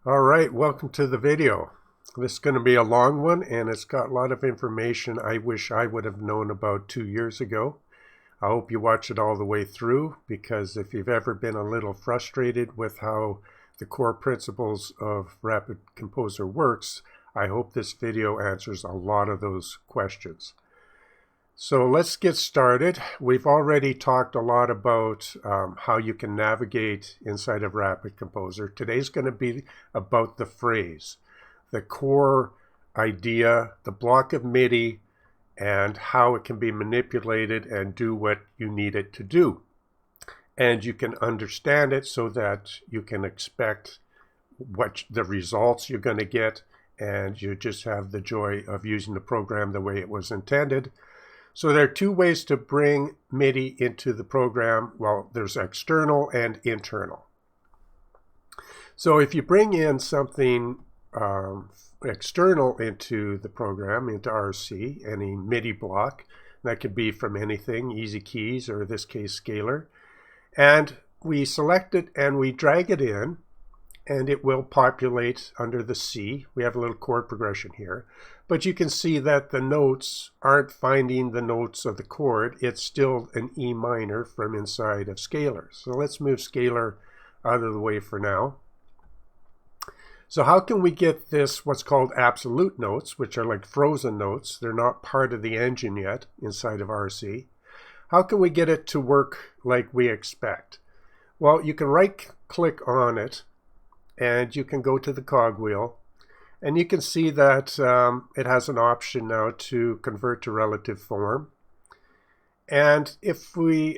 All right, welcome to the video. This is going to be a long one, and it's got a lot of information I wish I would have known about 2 years ago. I hope you watch it all the way through, because if you've ever been a little frustrated with how the core principles of Rapid Composer works, I hope this video answers a lot of those questions. So let's get started. We've already talked a lot about how you can navigate inside of Rapid Composer. Today's going to be about the phrase, the core idea, the block of MIDI, and how it can be manipulated and do what you need it to do. And you can understand it so that you can expect what the results you're going to get, and you just have the joy of using the program the way it was intended. So there are two ways to bring MIDI into the program. Well, there's external and internal. So if you bring in something external into the program, into RC, any MIDI block, that could be from anything, easy keys, or in this case, scalar, and we select it and we drag it in, and it will populate under the C. We have a little chord progression here, but you can see that the notes aren't finding the notes of the chord. It's still an E minor from inside of scalar. So let's move scalar out of the way for now. So how can we get this, what's called absolute notes, which are like frozen notes? They're not part of the engine yet inside of RC. How can we get it to work like we expect? Well, you can right click on it, and you can go to the cogwheel, and you can see that it has an option now to convert to relative form. And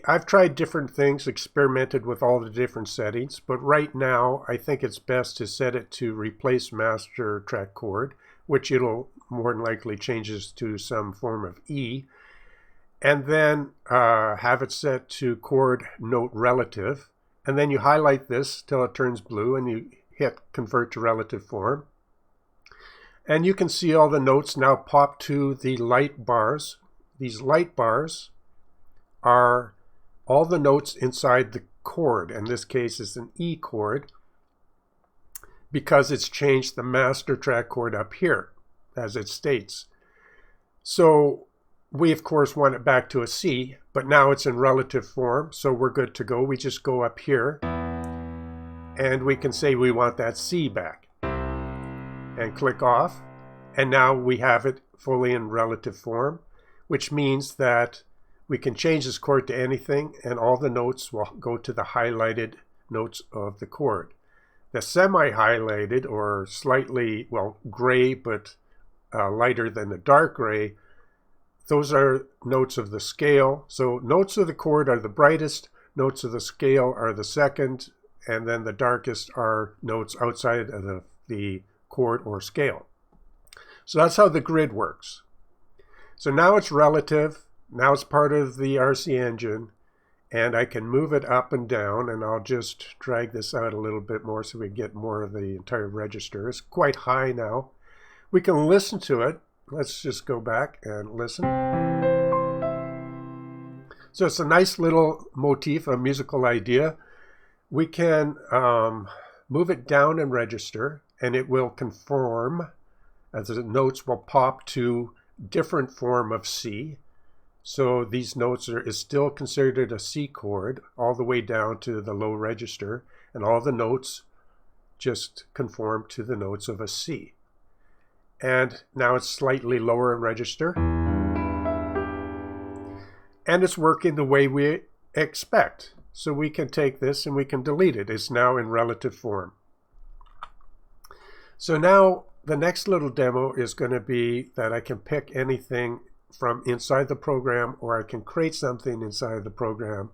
I've tried different things, experimented with all the different settings, but right now I think it's best to set it to replace master track chord, which it'll more than likely changes to some form of E, and then have it set to chord note relative, and then you highlight this till it turns blue, and you hit convert to relative form, and you can see all the notes now pop to the light bars. These light bars are all the notes inside the chord. In this case, it's an E chord because it's changed the master track chord up here, as it states. So we, of course, want it back to a C, but now it's in relative form, so we're good to go. We just go up here, and we can say we want that C back, and click off, and now we have it fully in relative form, which means that we can change this chord to anything, and all the notes will go to the highlighted notes of the chord. The semi-highlighted, or slightly, well, gray, but lighter than the dark gray, those are notes of the scale. So notes of the chord are the brightest, notes of the scale are the second, and then the darkest are notes outside of the chord or scale. So that's how the grid works. So now it's relative. Now it's part of the RC engine, and I can move it up and down, and I'll just drag this out a little bit more so we get more of the entire register. It's quite high now. We can listen to it. Let's just go back and listen. So it's a nice little motif, a musical idea. We can move it down and register, and it will conform, as the notes will pop to different form of C. So these notes is still considered a C chord all the way down to the low register, and all the notes just conform to the notes of a C. And now it's slightly lower in register, and it's working the way we expect. So we can take this and we can delete it. It's now in relative form. So now the next little demo is going to be that I can pick anything from inside the program, or I can create something inside the program.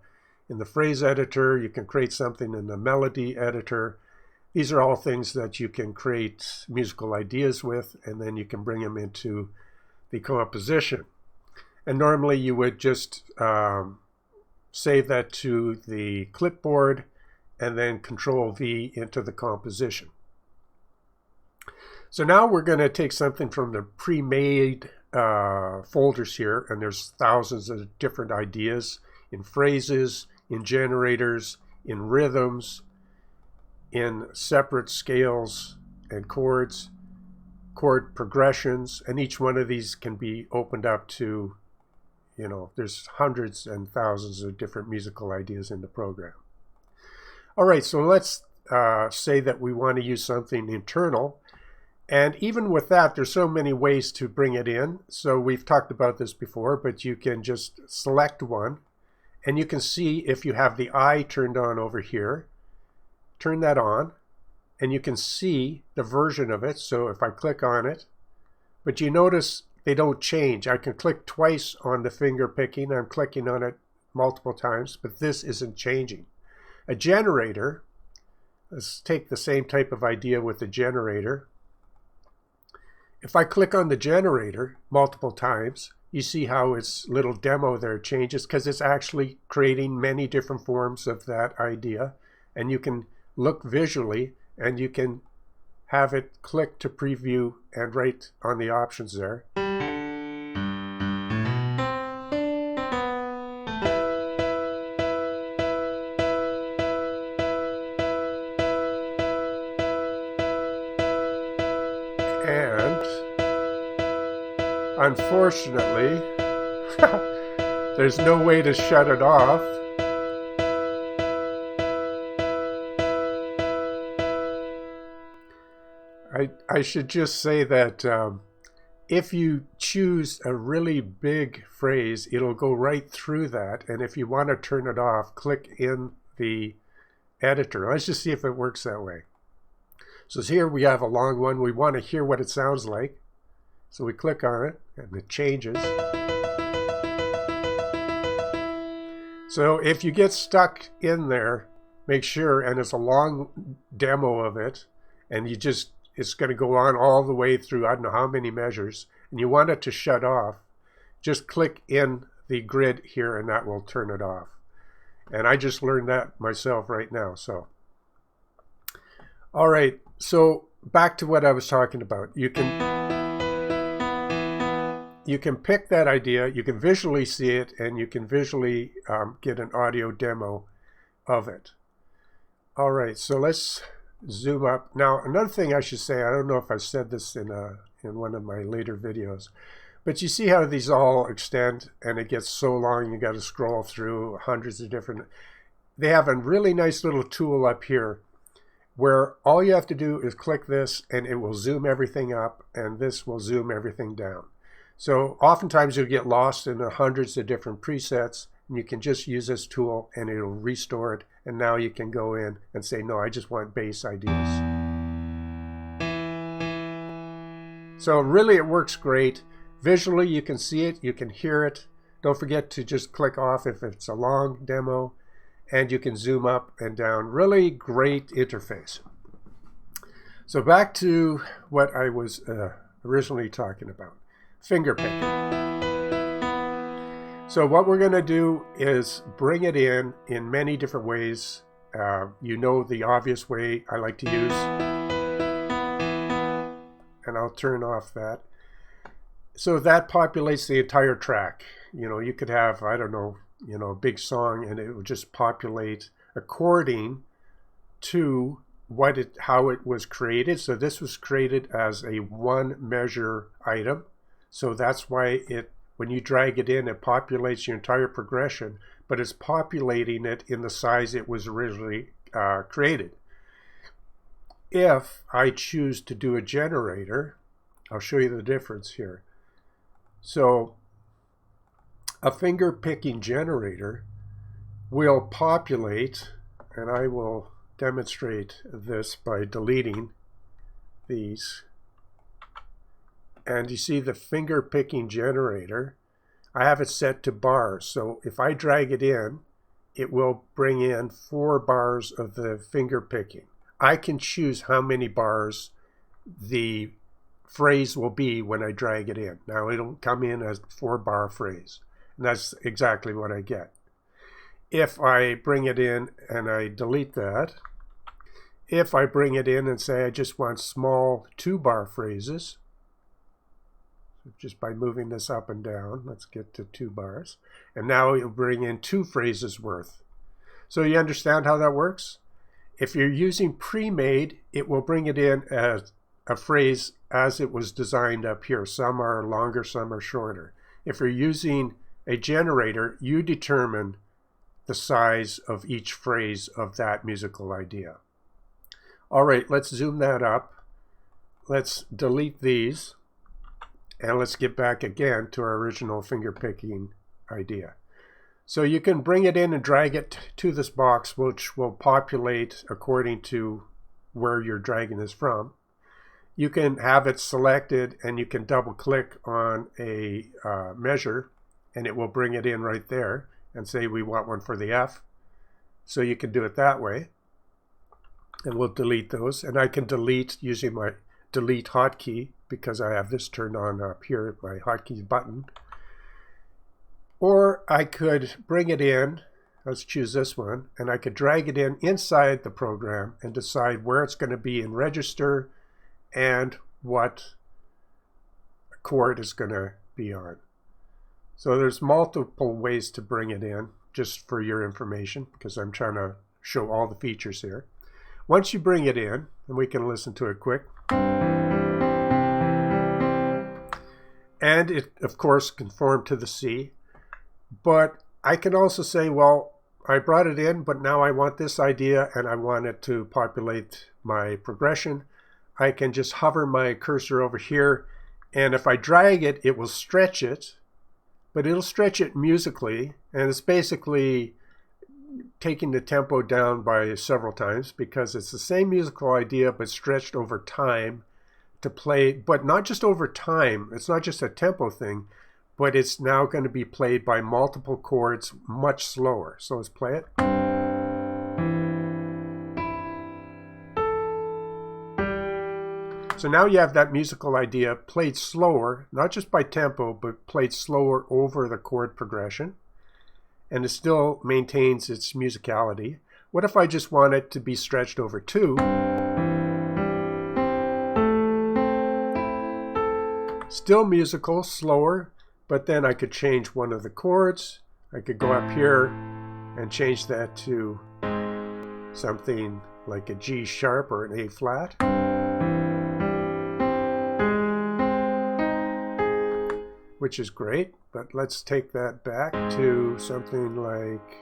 In the phrase editor, you can create something in the melody editor. These are all things that you can create musical ideas with, and then you can bring them into the composition. And normally you would just save that to the clipboard and then Control V into the composition. So now we're going to take something from the pre-made folders here, and there's thousands of different ideas in phrases, in generators, in rhythms, in separate scales, and chords, chord progressions, and each one of these can be opened up to, there's hundreds and thousands of different musical ideas in the program. All right, so let's say that we want to use something internal. And even with that, there's so many ways to bring it in. So we've talked about this before, but you can just select one, and you can see if you have the eye turned on over here, turn that on, and you can see the version of it. So if I click on it, but you notice they don't change. I can click twice on the finger picking. I'm clicking on it multiple times, but this isn't changing. A generator, let's take the same type of idea with the generator. If I click on the generator multiple times, you see how its little demo there changes, because it's actually creating many different forms of that idea. And you can look visually, and you can have it click to preview and right on the options there. And unfortunately, there's no way to shut it off. I should just say that if you choose a really big phrase, it'll go right through that. And if you want to turn it off, click in the editor. Let's just see if it works that way. So here we have a long one. We want to hear what it sounds like. So we click on it, and it changes. So if you get stuck in there, make sure, and it's a long demo of it, and it's going to go on all the way through, I don't know how many measures, and you want it to shut off, just click in the grid here, and that will turn it off. And I just learned that myself right now. So, all right, so back to what I was talking about. You can pick that idea, you can visually see it, and you can visually get an audio demo of it. All right, so let's zoom up. Now, another thing I should say, I don't know if I said this in one of my later videos, but you see how these all extend, and it gets so long you got to scroll through hundreds of different. They have a really nice little tool up here where all you have to do is click this, and it will zoom everything up, and this will zoom everything down. So oftentimes you'll get lost in the hundreds of different presets, and you can just use this tool and it'll restore it. And now you can go in and say, no, I just want bass ideas. So really it works great. Visually you can see it, you can hear it. Don't forget to just click off if it's a long demo, and you can zoom up and down. Really great interface. So back to what I was originally talking about. Finger picking. So what we're going to do is bring it in many different ways. You know the obvious way I like to use, and I'll turn off that. So that populates the entire track. You could have, I don't know, a big song, and it would just populate according to how it was created. So this was created as a one measure item. So that's why when you drag it in, it populates your entire progression, but it's populating it in the size it was originally created. If I choose to do a generator, I'll show you the difference here. So a finger picking generator will populate, and I will demonstrate this by deleting these. And you see the finger picking generator, I have it set to bars. So if I drag it in, it will bring in 4 bars of the finger picking. I can choose how many bars the phrase will be when I drag it in. Now it'll come in as a 4-bar phrase, and that's exactly what I get. If I bring it in and I delete that, if I bring it in and say I just want small 2-bar phrases, just by moving this up and down, let's get to 2 bars, and now it'll bring in 2 phrases worth. So you understand how that works? If you're using pre-made, it will bring it in as a phrase as it was designed up here. Some are longer, some are shorter. If you're using a generator, you determine the size of each phrase of that musical idea. All right, let's zoom that up. Let's delete these, and let's get back again to our original finger picking idea. So you can bring it in and drag it to this box, which will populate according to where you're dragging this from. You can have it selected, and you can double click on a measure, and it will bring it in right there and say we want one for the F. So you can do it that way. And we'll delete those. And I can delete using my delete hotkey because I have this turned on up here, my hotkey button. Or I could bring it in, let's choose this one, and I could drag it in inside the program and decide where it's going to be in register and what chord is going to be on. So there's multiple ways to bring it in, just for your information, because I'm trying to show all the features here. Once you bring it in, and we can listen to it quick, and it of course conformed to the C, but I can also say, well, I brought it in, but now I want this idea and I want it to populate my progression. I can just hover my cursor over here, and if I drag it, it will stretch it, but it'll stretch it musically, and it's basically taking the tempo down by several times because it's the same musical idea but stretched over time to play, but not just over time. It's not just a tempo thing, but it's now going to be played by multiple chords much slower. So let's play it. So now you have that musical idea played slower, not just by tempo, but played slower over the chord progression. And it still maintains its musicality. What if I just want it to be stretched over 2? Still musical, slower, but then I could change one of the chords. I could go up here and change that to something like a G sharp or an A flat. Which is great, but let's take that back to something like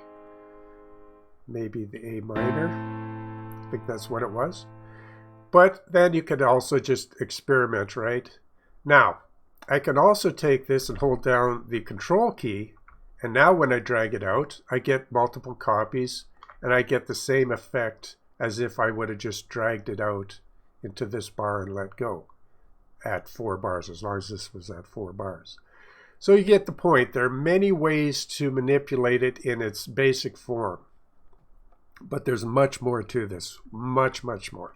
maybe the A minor. I think that's what it was. But then you could also just experiment, right? Now, I can also take this and hold down the control key, and now when I drag it out, I get multiple copies, and I get the same effect as if I would have just dragged it out into this bar and let go at 4 bars, as long as this was at 4 bars. So you get the point. There are many ways to manipulate it in its basic form. But there's much more to this. Much, much more.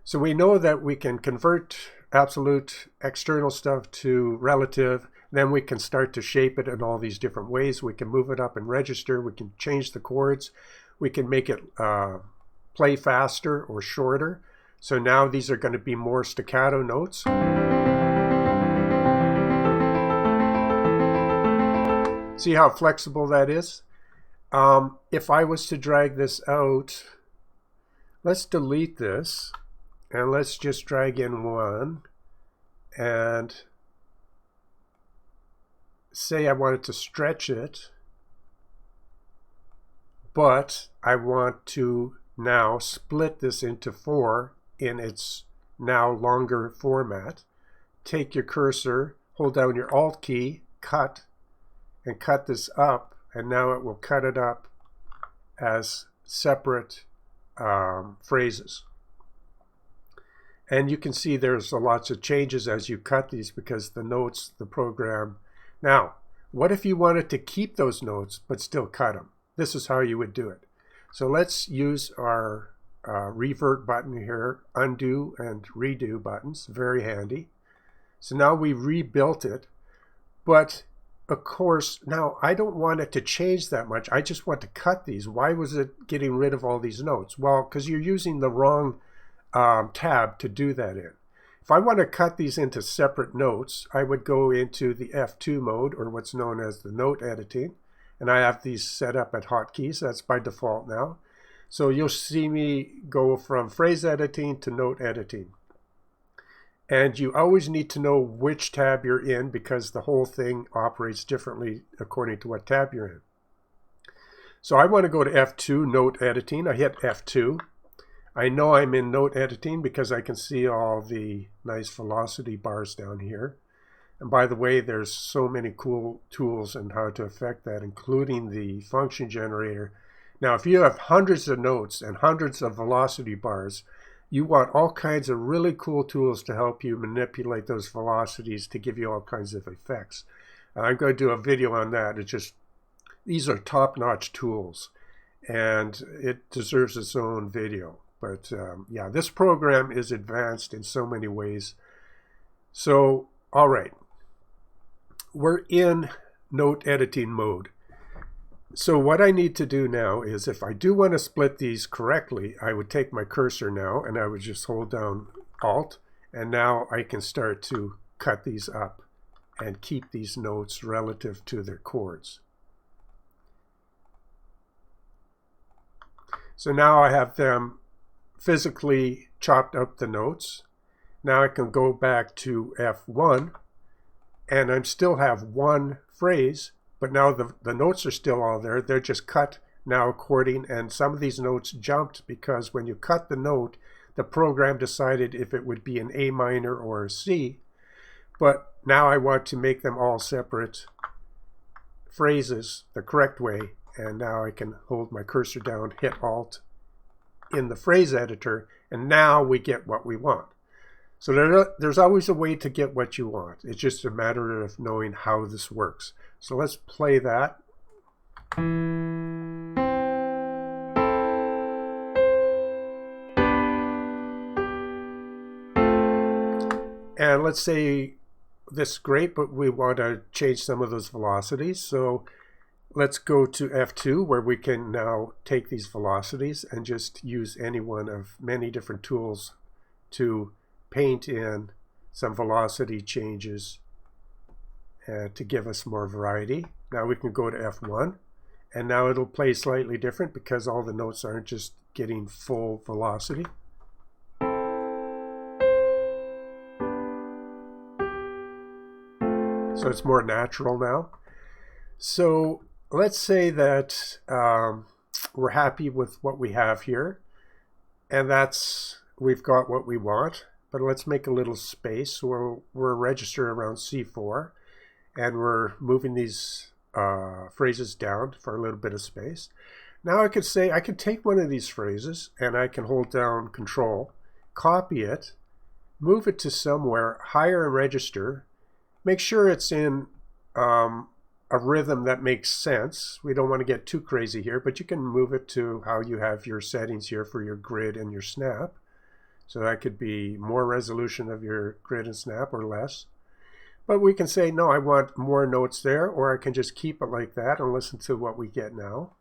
So we know that we can convert absolute external stuff to relative. Then we can start to shape it in all these different ways. We can move it up in register. We can change the chords. We can make it play faster or shorter. So now these are going to be more staccato notes. See how flexible that is? If I was to drag this out, let's delete this, and let's just drag in one, and say I wanted to stretch it, but I want to now split this into 4 in its now longer format. Take your cursor, hold down your Alt key, cut, and cut this up, and now it will cut it up as separate phrases. And you can see there's lots of changes as you cut these because the notes, the program. Now, what if you wanted to keep those notes but still cut them? This is how you would do it. So let's use our revert button here, undo and redo buttons, very handy. So now we rebuilt it, but of course, now I don't want it to change that much. I just want to cut these. Why was it getting rid of all these notes? Well, because you're using the wrong tab to do that in. If I want to cut these into separate notes, I would go into the F2 mode, or what's known as the note editing. And I have these set up at hotkeys. That's by default now. So you'll see me go from phrase editing to note editing. And you always need to know which tab you're in because the whole thing operates differently according to what tab you're in. So I want to go to F2, note editing. I hit F2. I know I'm in note editing because I can see all the nice velocity bars down here. And by the way, there's so many cool tools and how to affect that, including the function generator. Now, if you have hundreds of notes and hundreds of velocity bars, you want all kinds of really cool tools to help you manipulate those velocities to give you all kinds of effects. I'm going to do a video on that. These are top-notch tools, and it deserves its own video. But yeah, this program is advanced in so many ways. So, all right, we're in note editing mode. So what I need to do now is, if I do want to split these correctly, I would take my cursor now and I would just hold down Alt, and now I can start to cut these up and keep these notes relative to their chords. So now I have them physically chopped up the notes. Now I can go back to F1 and I still have one phrase, but now the notes are still all there. They're just cut now according, and some of these notes jumped because when you cut the note, the program decided if it would be an A minor or a C. But now I want to make them all separate phrases the correct way, and now I can hold my cursor down, hit Alt in the phrase editor, and now we get what we want. So there's always a way to get what you want. It's just a matter of knowing how this works. So let's play that. And let's say this is great, but we want to change some of those velocities. So let's go to F2, where we can now take these velocities and just use any one of many different tools to paint in some velocity changes to give us more variety. Now we can go to F1, and now it'll play slightly different because all the notes aren't just getting full velocity. So it's more natural now. So let's say that we're happy with what we have here, and we've got what we want. But let's make a little space. So we're registered around C4, and we're moving these phrases down for a little bit of space. Now I could say I could take one of these phrases and I can hold down Control, copy it, move it to somewhere higher in register, make sure it's in a rhythm that makes sense. We don't want to get too crazy here, but you can move it to how you have your settings here for your grid and your snap. So that could be more resolution of your grid and snap or less. But we can say, no, I want more notes there, or I can just keep it like that and listen to what we get now.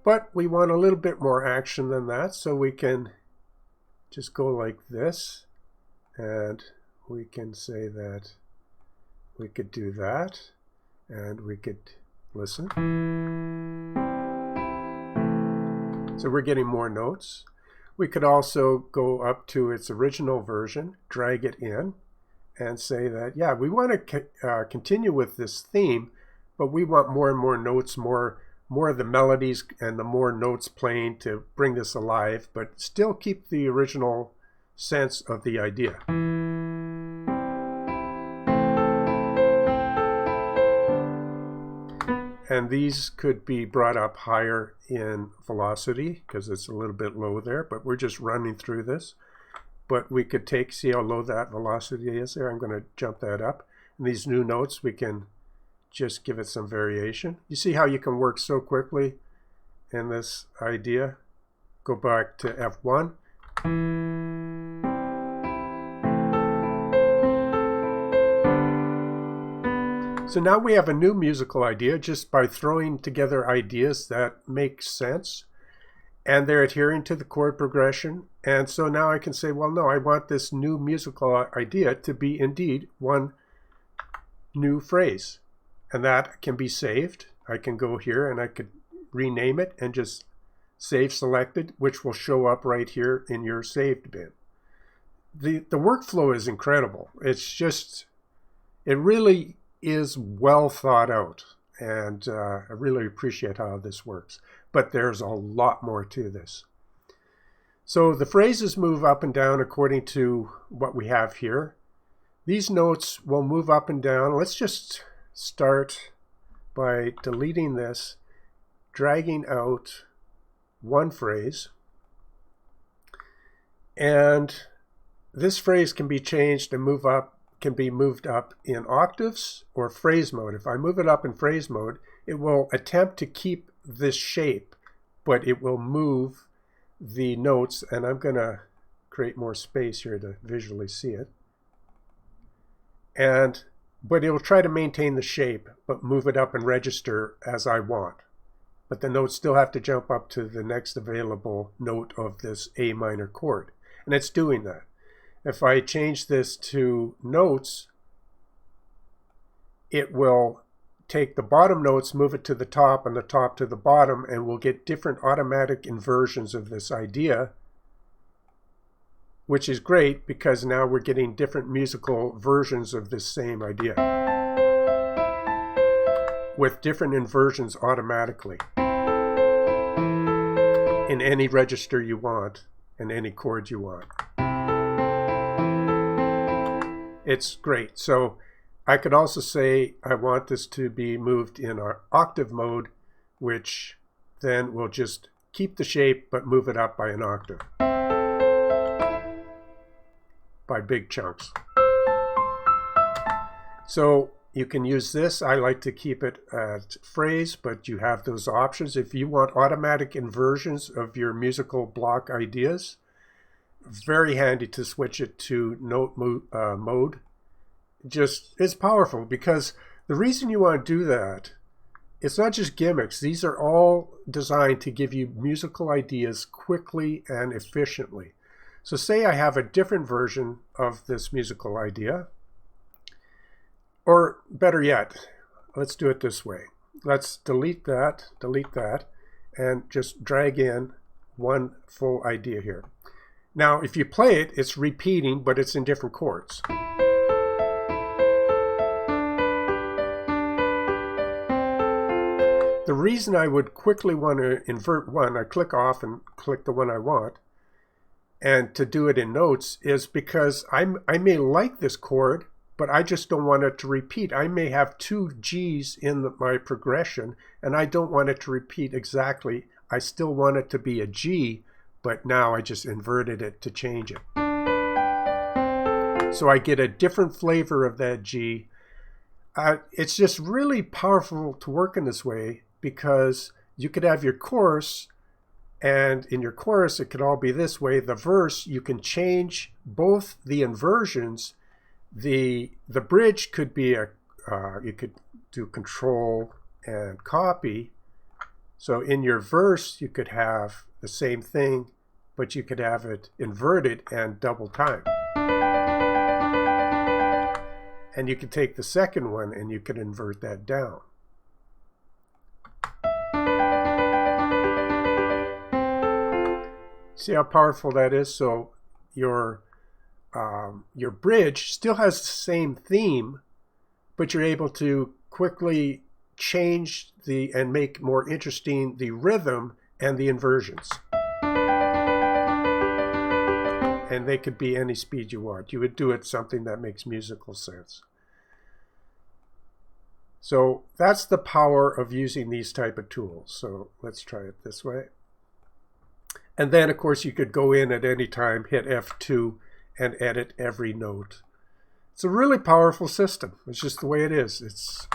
But we want a little bit more action than that, so we can just go like this, and we can say that we could do that, and we could listen. So we're getting more notes. We could also go up to its original version, drag it in, and say that, yeah, we want to continue with this theme, but we want more and more notes, more of the melodies and the more notes playing to bring this alive, but still keep the original sense of the idea. And these could be brought up higher in velocity because it's a little bit low there, but we're just running through this. But we could see how low that velocity is there. I'm going to jump that up. And these new notes, we can just give it some variation. You see how you can work so quickly in this idea? Go back to F1. So now we have a new musical idea just by throwing together ideas that make sense and they're adhering to the chord progression. And so now I can say, well, no, I want this new musical idea to be indeed one new phrase. And that can be saved. I can go here and I could rename it and just save selected, which will show up right here in your saved bin. The workflow is incredible. It's just, it really is well thought out, and I really appreciate how this works. But there's a lot more to this. So the phrases move up and down according to what we have here. These notes will move up and down. Let's just start by deleting this, dragging out one phrase, and this phrase can be changed and can be moved up in octaves or phrase mode. If I move it up in phrase mode, it will attempt to keep this shape, but it will move the notes, and I'm going to create more space here to visually see it. But it will try to maintain the shape, but move it up and register as I want. But the notes still have to jump up to the next available note of this A minor chord. And it's doing that. If I change this to notes, it will take the bottom notes, move it to the top, and the top to the bottom, and we'll get different automatic inversions of this idea, which is great because now we're getting different musical versions of this same idea with different inversions automatically in any register you want and any chord you want. It's great. So I could also say I want this to be moved in our octave mode, which then will just keep the shape but move it up by an octave, by big chunks. So you can use this. I like to keep it at phrase, but you have those options. If you want automatic inversions of your musical block ideas, very handy to switch it to note mode. Just, it's powerful because the reason you want to do that, it's not just gimmicks. These are all designed to give you musical ideas quickly and efficiently. So say I have a different version of this musical idea, or better yet, let's do it this way. Let's delete that, and just drag in one full idea here. Now, if you play it, it's repeating, but it's in different chords. The reason I would quickly want to invert one, I click off and click the one I want, and to do it in notes is because I may like this chord, but I just don't want it to repeat. I may have two G's in my progression, and I don't want it to repeat exactly. I still want it to be a G, but now I just inverted it to change it. So I get a different flavor of that G. It's just really powerful to work in this way because you could have your chorus, and in your chorus it could all be this way. The verse, you can change both the inversions. The bridge could be you could do control and copy. So in your verse, you could have the same thing, but you could have it inverted and double time. And you could take the second one and you could invert that down. See how powerful that is? So your bridge still has the same theme, but you're able to quickly change and make more interesting the rhythm and the inversions. And they could be any speed you want. You would do it something that makes musical sense. So that's the power of using these type of tools. So let's try it this way. And then of course you could go in at any time, hit F2 and edit every note. It's a really powerful system. It's just the way it is.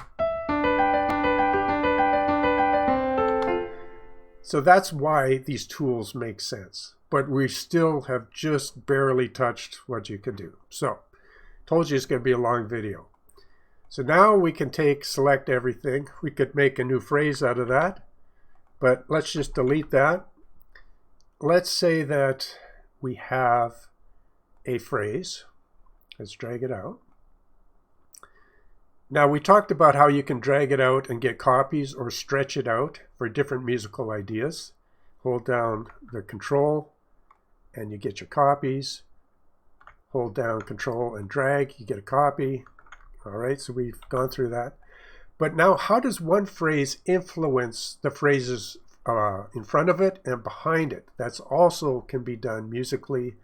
So that's why these tools make sense. But we still have just barely touched what you can do. So, told you it's going to be a long video. So now we can select everything. We could make a new phrase out of that. But let's just delete that. Let's say that we have a phrase. Let's drag it out. Now we talked about how you can drag it out and get copies or stretch it out for different musical ideas. hold down the control and you get your copies. Hold down control and drag, you get a copy. All right, so we've gone through that. But now how does one phrase influence the phrases in front of it and behind it? That's also can be done musically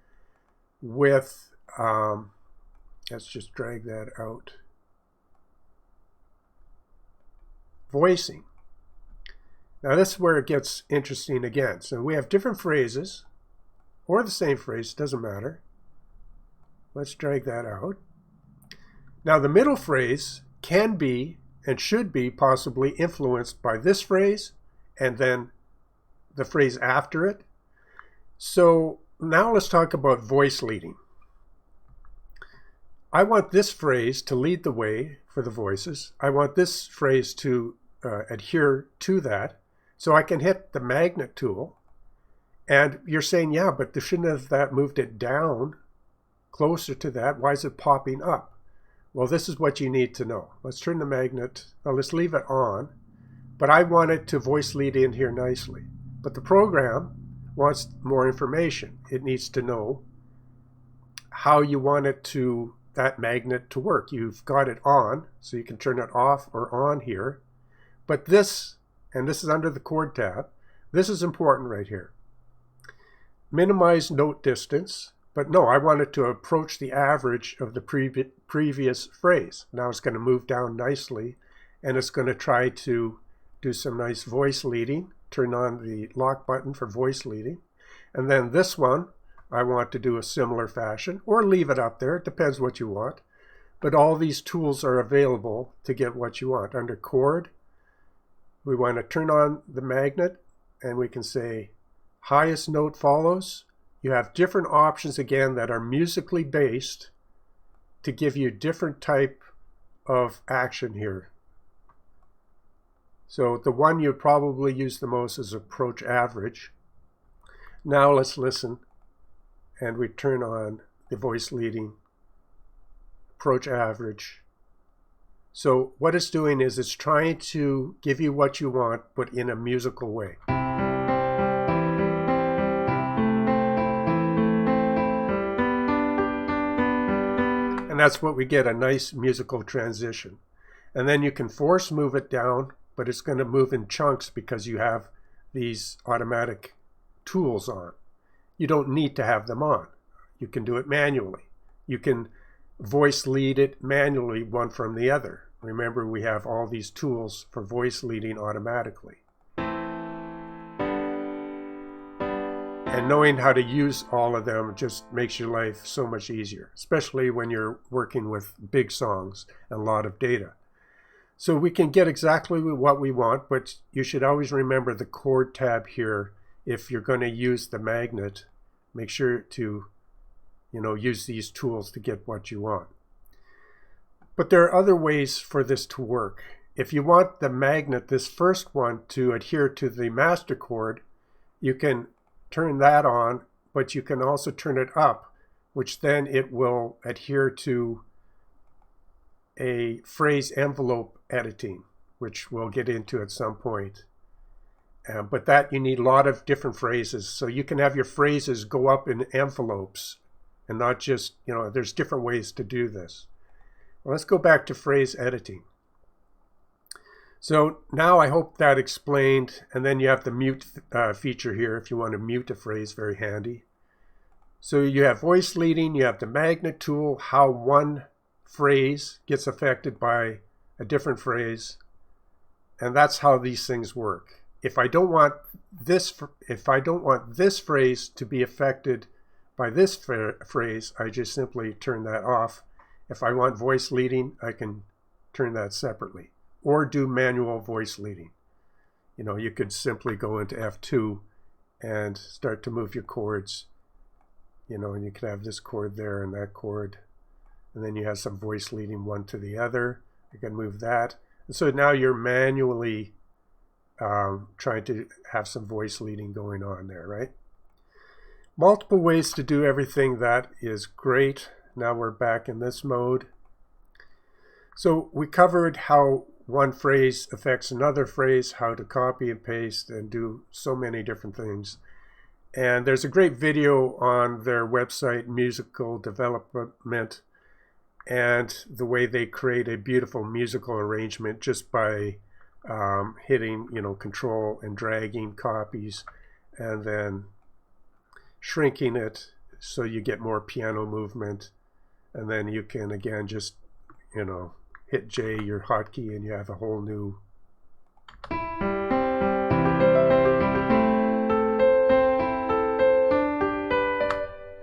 with, let's just drag that out, voicing. Now this is where it gets interesting again. So we have different phrases, or the same phrase, doesn't matter. Let's drag that out. Now the middle phrase can be and should be possibly influenced by this phrase and then the phrase after it. So now let's talk about voice leading. I want this phrase to lead the way for the voices. I want this phrase to adhere to that. So I can hit the magnet tool. And you're saying, yeah, but shouldn't have that moved it down closer to that? Why is it popping up? Well, this is what you need to know. Let's turn the magnet, let's leave it on, but I want it to voice lead in here nicely. But the program wants more information. It needs to know how you want it to, that magnet to work. You've got it on, so you can turn it off or on here. But this, and this is under the chord tab, this is important right here. Minimize note distance. But no, I want it to approach the average of the previous phrase. Now it's going to move down nicely, and it's going to try to do some nice voice leading. Turn on the lock button for voice leading. And then this one, I want to do a similar fashion, or leave it up there. It depends what you want. But all these tools are available to get what you want. Under chord, we want to turn on the magnet, and we can say highest note follows. You have different options again that are musically based to give you different type of action here. So the one you probably use the most is approach average. Now let's listen, and we turn on the voice leading, approach average. So what it's doing is it's trying to give you what you want, but in a musical way. And that's what we get, a nice musical transition. And then you can force move it down, but it's going to move in chunks because you have these automatic tools on. You don't need to have them on. You can do it manually. You can voice lead it manually, one from the other. Remember, we have all these tools for voice leading automatically. And knowing how to use all of them just makes your life so much easier, especially when you're working with big songs and a lot of data. So we can get exactly what we want, but you should always remember the chord tab here. If you're going to use the magnet, make sure to, use these tools to get what you want. But there are other ways for this to work. If you want the magnet, this first one, to adhere to the master chord, you can turn that on, but you can also turn it up, which then it will adhere to a phrase envelope editing, which we'll get into at some point. But that you need a lot of different phrases. So you can have your phrases go up in envelopes and not just, there's different ways to do this. Well, let's go back to phrase editing. So now I hope that explained, and then you have the mute feature here if you want to mute a phrase, very handy. So you have voice leading, you have the magnet tool, how one phrase gets affected by a different phrase, and that's how these things work. If I don't want this phrase to be affected by this phrase, I just simply turn that off. If I want voice leading, I can turn that separately. Or do manual voice leading. You could simply go into F2 and start to move your chords. And you can have this chord there and that chord. And then you have some voice leading one to the other. You can move that. And so now you're manually trying to have some voice leading going on there, right? Multiple ways to do everything. That is great. Now we're back in this mode. So we covered how one phrase affects another phrase, how to copy and paste and do so many different things. And there's a great video on their website, Musical Development, and the way they create a beautiful musical arrangement just by hitting, control and dragging copies and then shrinking it so you get more piano movement. And then you can, again, just, hit J, your hotkey, and you have a whole new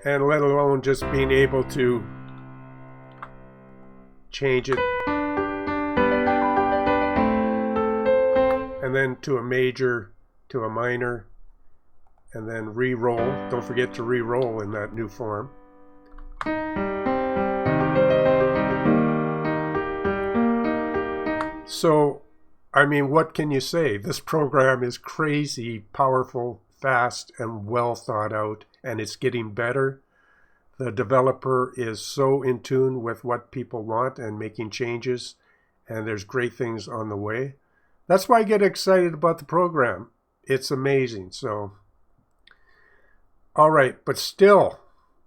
and let alone just being able to change it and then to a major, to a minor, and then re-roll. Don't forget to re-roll in that new form. So, I mean, what can you say? This program is crazy, powerful, fast, and well thought out, and it's getting better. The developer is so in tune with what people want and making changes, and there's great things on the way. That's why I get excited about the program. It's amazing. So, all right, but still,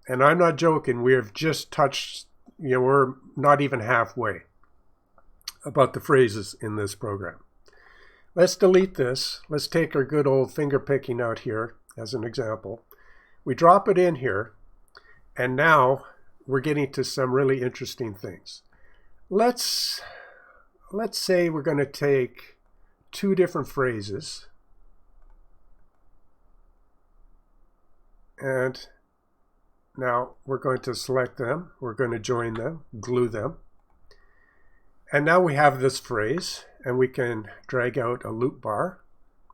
and I'm not joking, we have just touched, we're not even halfway about the phrases in this program. Let's delete this. Let's take our good old finger picking out here as an example. We drop it in here, and now we're getting to some really interesting things. Let's say we're going to take two different phrases, and now we're going to select them, we're going to join them, glue them. And now we have this phrase, and we can drag out a loop bar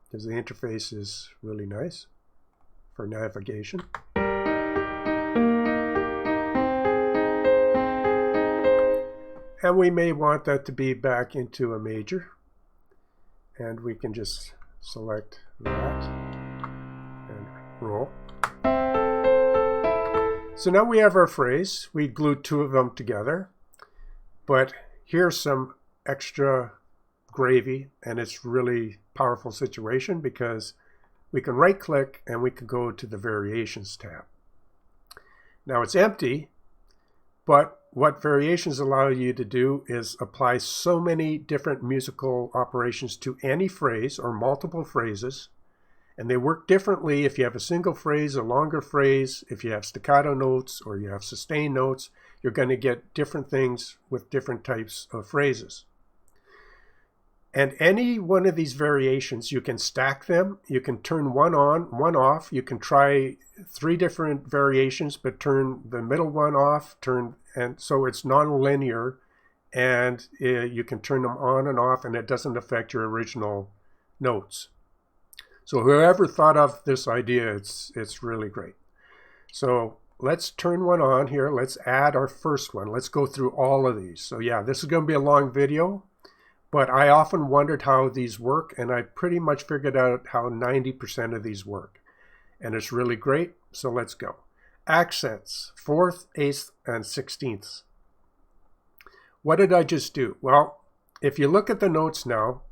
because the interface is really nice for navigation. And we may want that to be back into a major, and we can just select that and roll. So now we have our phrase. We glued two of them together, but here's some extra gravy, and it's really powerful situation because we can right click and we can go to the variations tab. Now it's empty, but what variations allow you to do is apply so many different musical operations to any phrase or multiple phrases, and they work differently if you have a single phrase, a longer phrase, if you have staccato notes or you have sustained notes. You're going to get different things with different types of phrases. And any one of these variations, you can stack them. You can turn one on, one off. You can try three different variations, but turn the middle one off. And so it's non-linear, and you can turn them on and off, and it doesn't affect your original notes. So whoever thought of this idea, it's really great. So let's turn one on here. Let's add our first one. Let's go through all of these. So yeah, this is going to be a long video, but I often wondered how these work, and I pretty much figured out how 90% of these work. And it's really great, so let's go. Accents, 4th, 8th, and 16ths. What did I just do? Well, if you look at the notes now,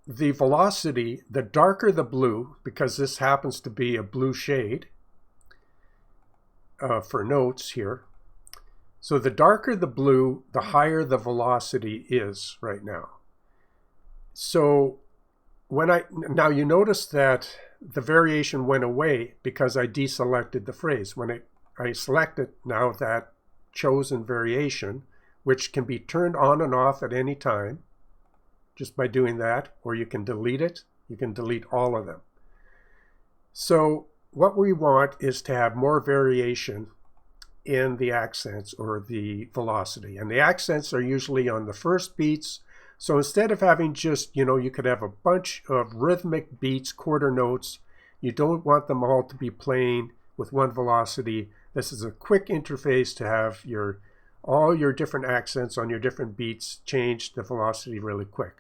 the velocity, the darker the blue, because this happens to be a blue shade, for notes here. So the darker the blue, the higher the velocity is right now. So now you notice that the variation went away because I deselected the phrase. When I selected now that chosen variation, which can be turned on and off at any time just by doing that, or you can delete it. You can delete all of them. So what we want is to have more variation in the accents or the velocity. And the accents are usually on the first beats. So instead of having just, you could have a bunch of rhythmic beats, quarter notes. You don't want them all to be playing with one velocity. This is a quick interface to have all your different accents on your different beats change the velocity really quick.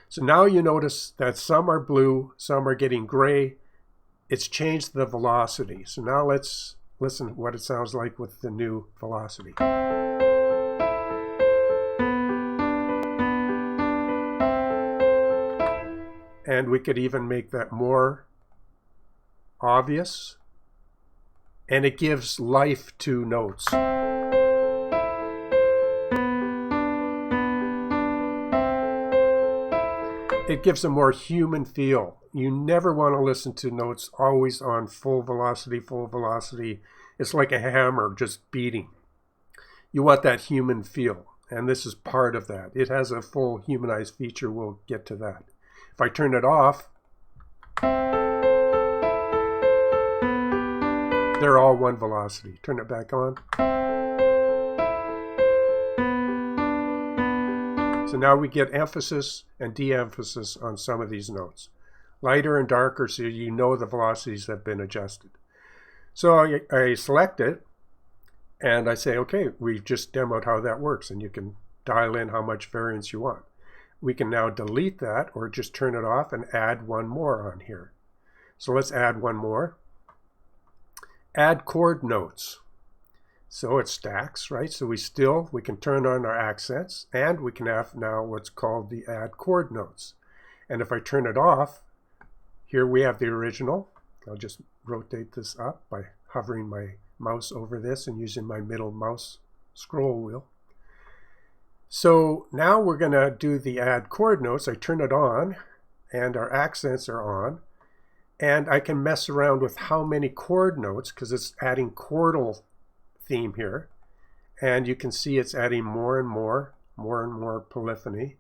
So now you notice that some are blue, some are getting gray. It's changed the velocity. So now let's listen to what it sounds like with the new velocity. And we could even make that more obvious. And it gives life to notes. It gives a more human feel. You never want to listen to notes always on full velocity, full velocity. It's like a hammer just beating. You want that human feel, and this is part of that. It has a full humanized feature. We'll get to that. If I turn it off, they're all one velocity. Turn it back on. So now we get emphasis and de-emphasis on some of these notes. Lighter and darker, so you know the velocities have been adjusted. So I select it, and I say, okay, we've just demoed how that works, and you can dial in how much variance you want. We can now delete that, or just turn it off and add one more on here. So let's add one more. Add chord notes. So it stacks, right? So we can turn on our accents, and we can have now what's called the add chord notes. And if I turn it off, here we have the original. I'll just rotate this up by hovering my mouse over this and using my middle mouse scroll wheel. So now we're going to do the add chord notes. I turn it on, and our accents are on. And I can mess around with how many chord notes, because it's adding chordal theme here, and you can see it's adding more and more polyphony.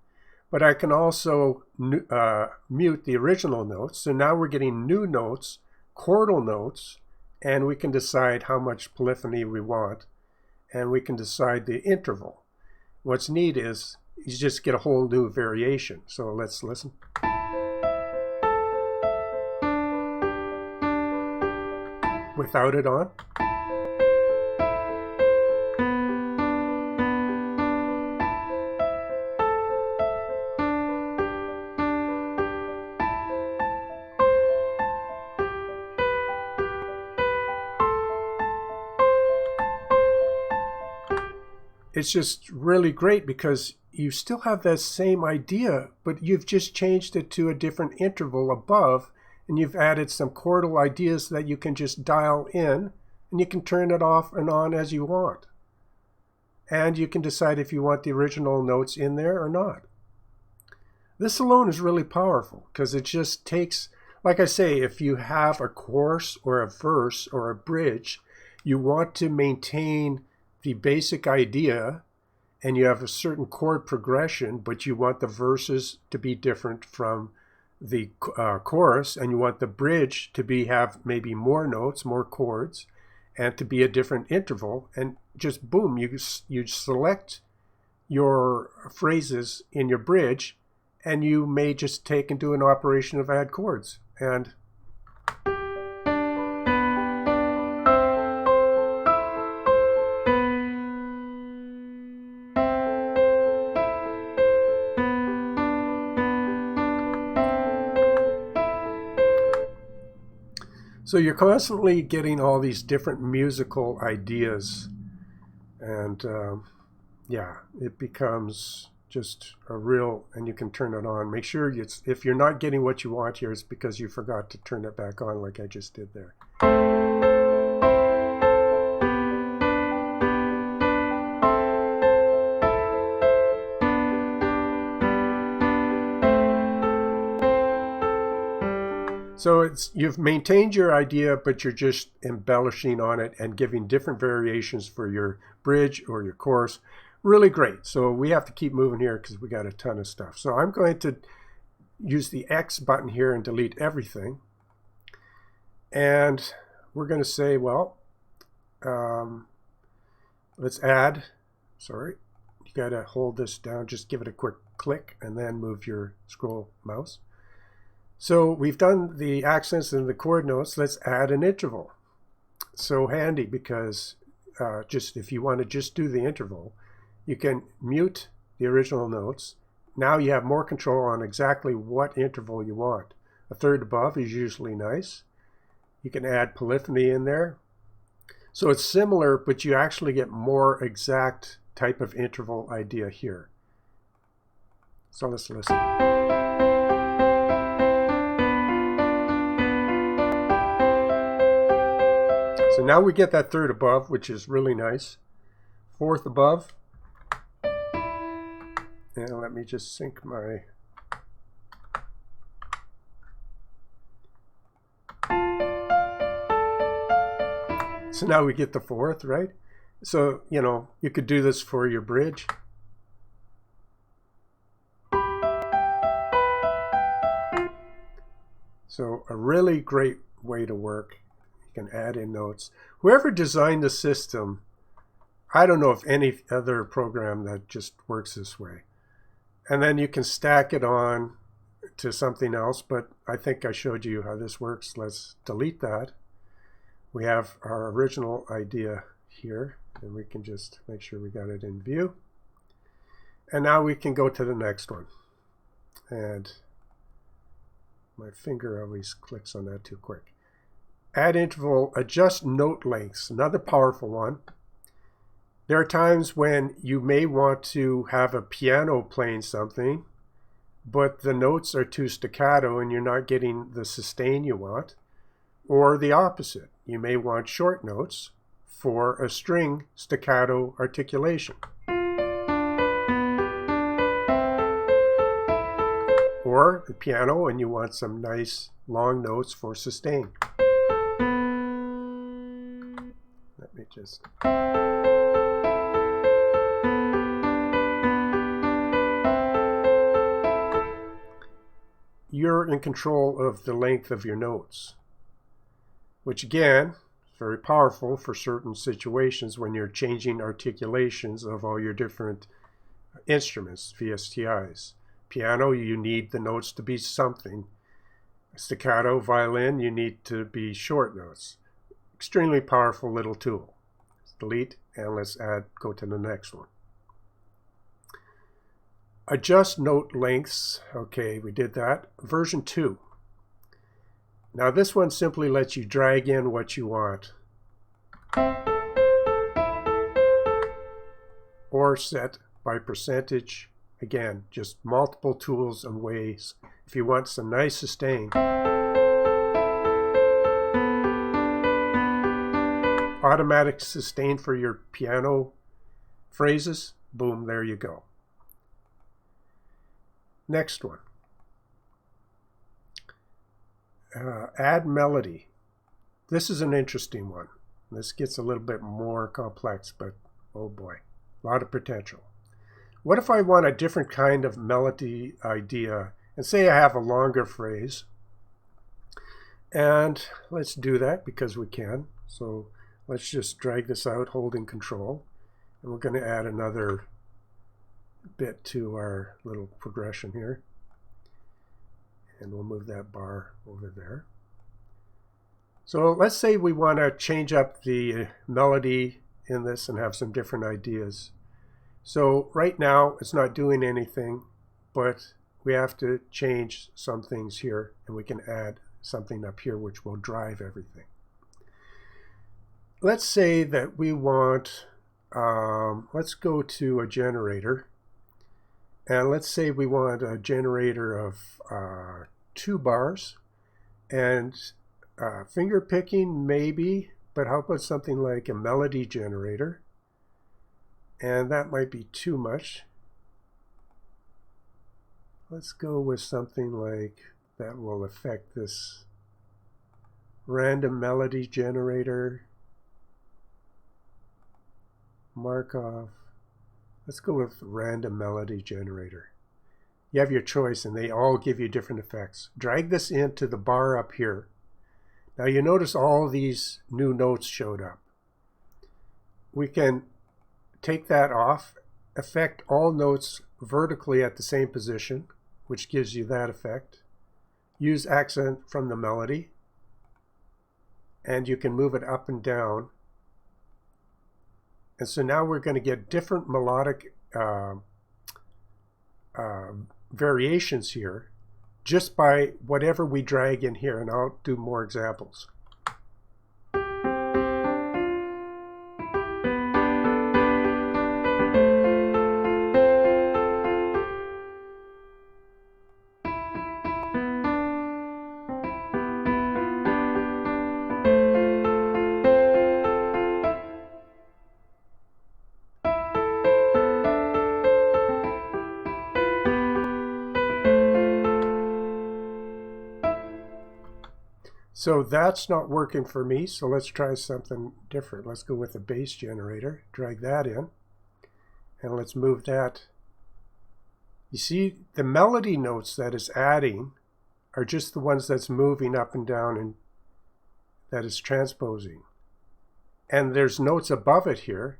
But I can also mute the original notes, so now we're getting new notes, chordal notes, and we can decide how much polyphony we want, and we can decide the interval. What's neat is you just get a whole new variation. So let's listen. Without it on. It's just really great because you still have that same idea, but you've just changed it to a different interval above, and you've added some chordal ideas that you can just dial in, and you can turn it off and on as you want. And you can decide if you want the original notes in there or not. This alone is really powerful because it just takes, like I say, if you have a chorus or a verse or a bridge, you want to maintain the basic idea, and you have a certain chord progression, but you want the verses to be different from the chorus, and you want the bridge to have maybe more notes, more chords, and to be a different interval, and just boom, you select your phrases in your bridge, and you may just take and do an operation of add chords. And so you're constantly getting all these different musical ideas, and yeah, it becomes just a real, and you can turn it on. Make sure if you're not getting what you want here, it's because you forgot to turn it back on like I just did there. So you've maintained your idea, but you're just embellishing on it and giving different variations for your bridge or your chorus. Really great. So we have to keep moving here because we got a ton of stuff. So I'm going to use the X button here and delete everything. And we're going to say, well, let's add, sorry, you got to hold this down, just give it a quick click and then move your scroll mouse. So we've done the accents and the chord notes. Let's add an interval. So handy because if you want to just do the interval, you can mute the original notes. Now you have more control on exactly what interval you want. A third above is usually nice. You can add polyphony in there. So it's similar, but you actually get more exact type of interval idea here. So let's listen. So now we get that third above, which is really nice. Fourth above. And let me just sync my... So now we get the fourth, right? So, you know, you could do this for your bridge. So a really great way to work. You can add in notes. Whoever designed the system, I don't know of any other program that just works this way. And then you can stack it on to something else, but I think I showed you how this works. Let's delete that. We have our original idea here, and we can just make sure we got it in view. And now we can go to the next one. And my finger always clicks on that too quick. Add interval, adjust note lengths, another powerful one. There are times when you may want to have a piano playing something, but the notes are too staccato and you're not getting the sustain you want. Or the opposite. You may want short notes for a string staccato articulation. Or the piano and you want some nice long notes for sustain. Let me just... You're in control of the length of your notes, which again is very powerful for certain situations when you're changing articulations of all your different instruments, VSTIs. Piano, you need the notes to be something. Staccato, violin, you need to be short notes. Extremely powerful little tool. Let's delete and let's go to the next one. Adjust note lengths. Okay, we did that. Version 2. Now this one simply lets you drag in what you want. Or set by percentage. Again, just multiple tools and ways. If you want some nice sustain. Automatic sustain for your piano phrases. Boom, there you go. Next one. Add melody. This is an interesting one. This gets a little bit more complex, but oh boy, a lot of potential. What if I want a different kind of melody idea? And say I have a longer phrase. And let's do that because we can. So let's just drag this out holding control. And we're going to add another bit to our little progression here. And we'll move that bar over there. So let's say we want to change up the melody in this and have some different ideas. So right now it's not doing anything, but we have to change some things here, and we can add something up here which will drive everything. Let's say that we want, let's go to a generator. And let's say we want a generator of 2 bars, and finger picking maybe, but how about something like a melody generator? And that might be too much. Let's go with something like that will affect this random melody generator. Markov. Let's go with random melody generator. You have your choice and they all give you different effects. Drag this into the bar up here. Now you notice all these new notes showed up. We can take that off, affect all notes vertically at the same position, which gives you that effect. Use accent from the melody, and you can move it up and down. And so now we're going to get different melodic variations here just by whatever we drag in here, and I'll do more examples. So that's not working for me, so let's try something different. Let's go with a bass generator, drag that in, and let's move that. You see, the melody notes that is adding are just the ones that's moving up and down and that is transposing. And there's notes above it here,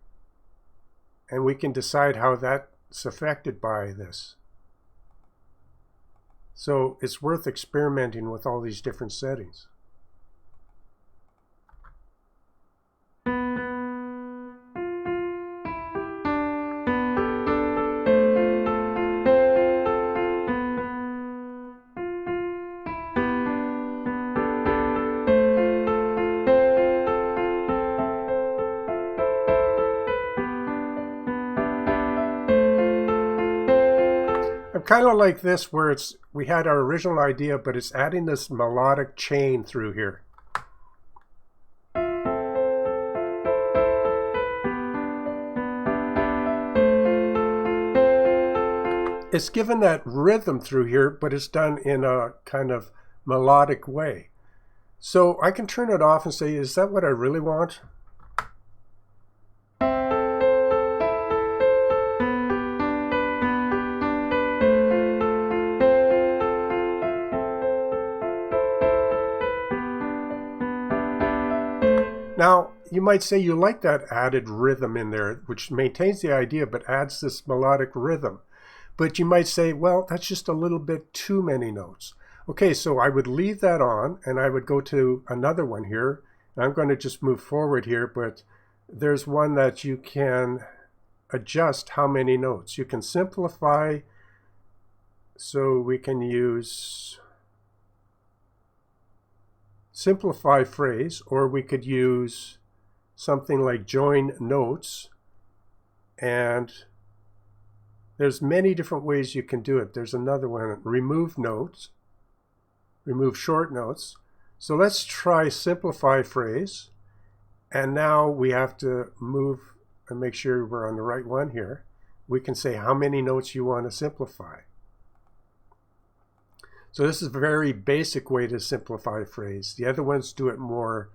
and we can decide how that's affected by this. So it's worth experimenting with all these different settings. Kind of like this, where we had our original idea, but it's adding this melodic chain through here. It's given that rhythm through here, but it's done in a kind of melodic way. So I can turn it off and say, is that what I really want? Now, you might say you like that added rhythm in there, which maintains the idea but adds this melodic rhythm. But you might say, well, that's just a little bit too many notes. Okay, so I would leave that on, and I would go to another one here. I'm going to just move forward here, but there's one that you can adjust how many notes. You can simplify, so we can use simplify phrase, or we could use something like join notes, and there's many different ways you can do it. There's another one, remove notes, remove short notes. So let's try simplify phrase, and now we have to move and make sure we're on the right one here. We can say how many notes you want to simplify. So this is a very basic way to simplify a phrase. The other ones do it more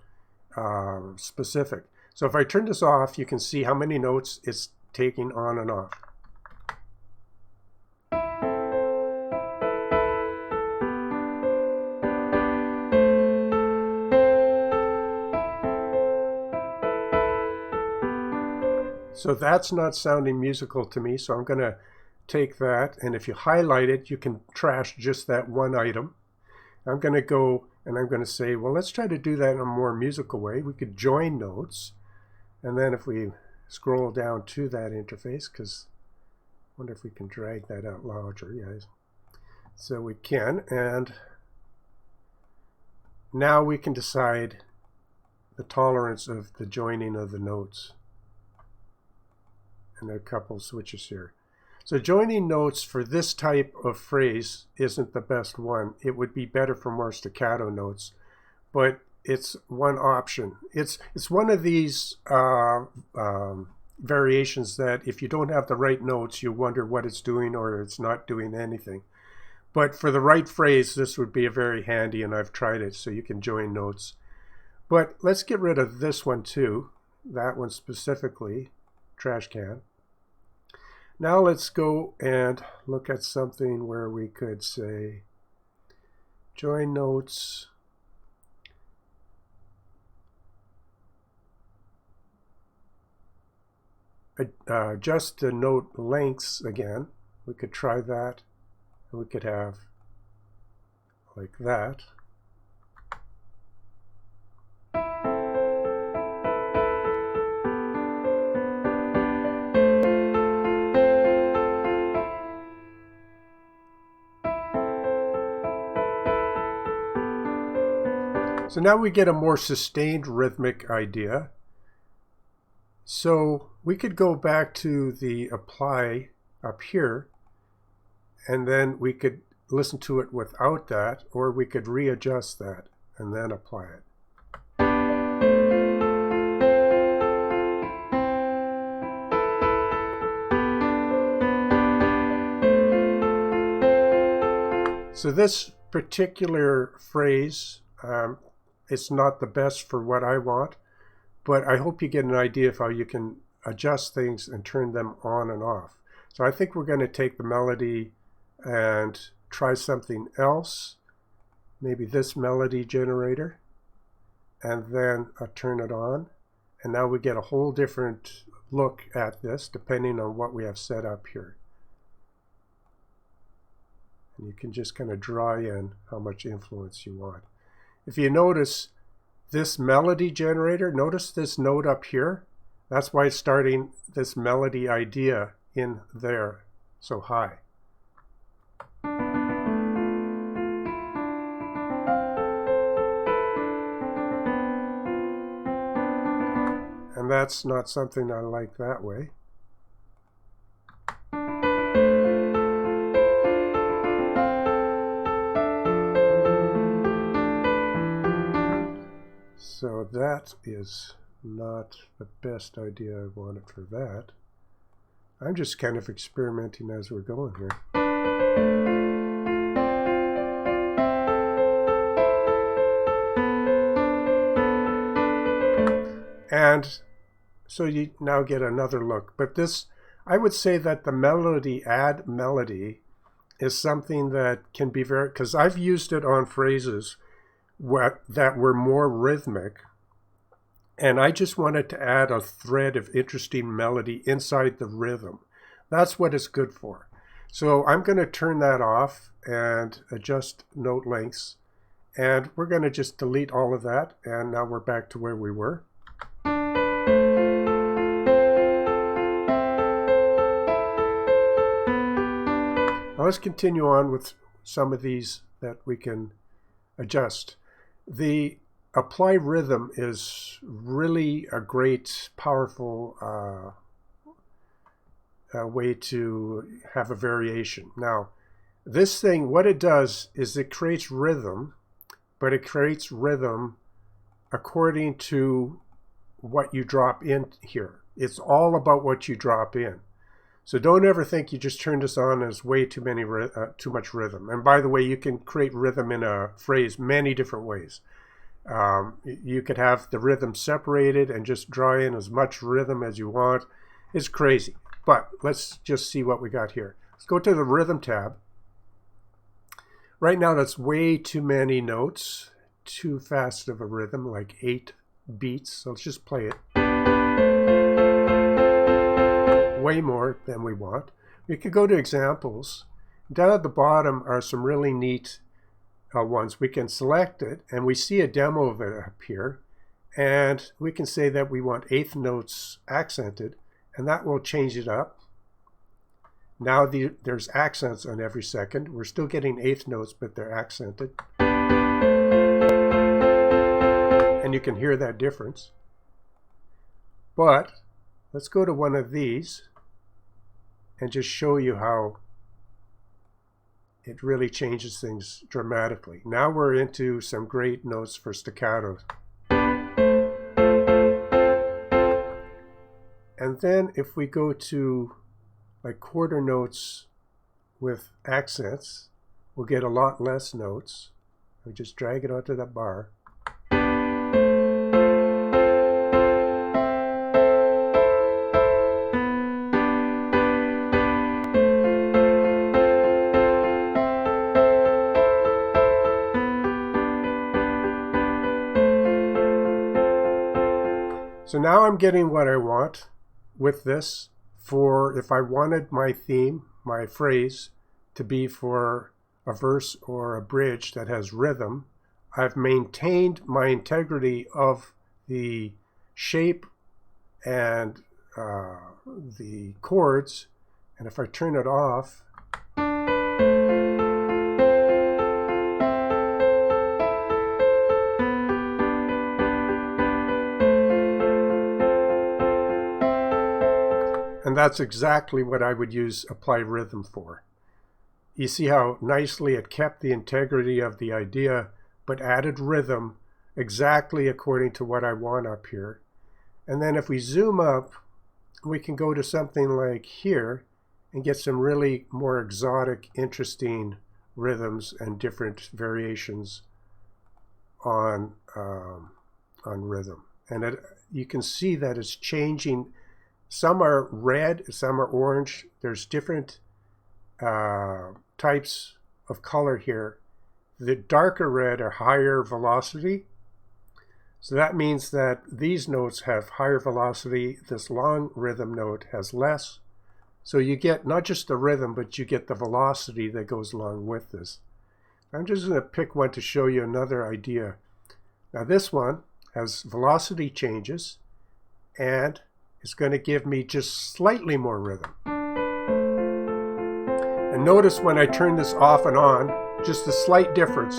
specific. So if I turn this off, you can see how many notes it's taking on and off. So that's not sounding musical to me, so I'm going to take that, and if you highlight it, you can trash just that one item. I'm going to go and I'm going to say, well, let's try to do that in a more musical way. We could join notes, and then if we scroll down to that interface, because I wonder if we can drag that out larger. Yes, so we can, and now we can decide the tolerance of the joining of the notes. And there are a couple of switches here. So joining notes for this type of phrase isn't the best one. It would be better for more staccato notes, but it's one option. It's one of these variations that if you don't have the right notes, you wonder what it's doing or it's not doing anything. But for the right phrase, this would be a very handy, and I've tried it, so you can join notes. But let's get rid of this one too, that one specifically, trash can. Now let's go and look at something where we could say join notes. Adjust the note lengths again. We could try that. We could have like that. So now we get a more sustained rhythmic idea. So we could go back to the apply up here, and then we could listen to it without that, or we could readjust that and then apply it. So this particular phrase It's not the best for what I want, but I hope you get an idea of how you can adjust things and turn them on and off. So I think we're going to take the melody and try something else, maybe this melody generator, and then I'll turn it on. And now we get a whole different look at this depending on what we have set up here. And you can just kind of draw in how much influence you want. If you notice this melody generator, notice this note up here. That's why it's starting this melody idea in there so high. And that's not something I like that way. So that is not the best idea I wanted for that. I'm just kind of experimenting as we're going here. And so you now get another look. But this, I would say that the melody, add melody, is something that can be very, because I've used it on phrases that were more rhythmic, and I just wanted to add a thread of interesting melody inside the rhythm. That's what it's good for. So I'm going to turn that off and adjust note lengths, and we're going to just delete all of that, and now we're back to where we were. Now let's continue on with some of these that we can adjust. The apply rhythm is really a great, powerful way to have a variation. Now, this thing, what it does is it creates rhythm, but it creates rhythm according to what you drop in here. It's all about what you drop in. So don't ever think you just turn this on as way too much rhythm. And by the way, you can create rhythm in a phrase many different ways. You could have the rhythm separated and just draw in as much rhythm as you want. It's crazy. But let's just see what we got here. Let's go to the rhythm tab. Right now that's way too many notes, too fast of a rhythm, like 8 beats. So let's just play it. Way more than we want. We could go to examples. Down at the bottom are some really neat ones. We can select it and we see a demo of it up here, and we can say that we want 8th notes accented, and that will change it up. Now there's accents on every second. We're still getting 8th notes, but they're accented, and you can hear that difference. But let's go to one of these and just show you how it really changes things dramatically. Now we're into some great notes for staccato. And then if we go to like quarter notes with accents, we'll get a lot less notes. We just drag it onto that bar. So now I'm getting what I want with this. For if I wanted my theme, my phrase, to be for a verse or a bridge that has rhythm, I've maintained my integrity of the shape and the chords. And if I turn it off, and that's exactly what I would use apply rhythm for. You see how nicely it kept the integrity of the idea, but added rhythm exactly according to what I want up here. And then if we zoom up, we can go to something like here and get some really more exotic, interesting rhythms and different variations on rhythm. And you can see that it's changing. Some are red, some are orange. There's different types of color here. The darker red are higher velocity. So that means that these notes have higher velocity. This long rhythm note has less. So you get not just the rhythm, but you get the velocity that goes along with this. I'm just going to pick one to show you another idea. Now this one has velocity changes, and it's going to give me just slightly more rhythm. And notice when I turn this off and on, just a slight difference.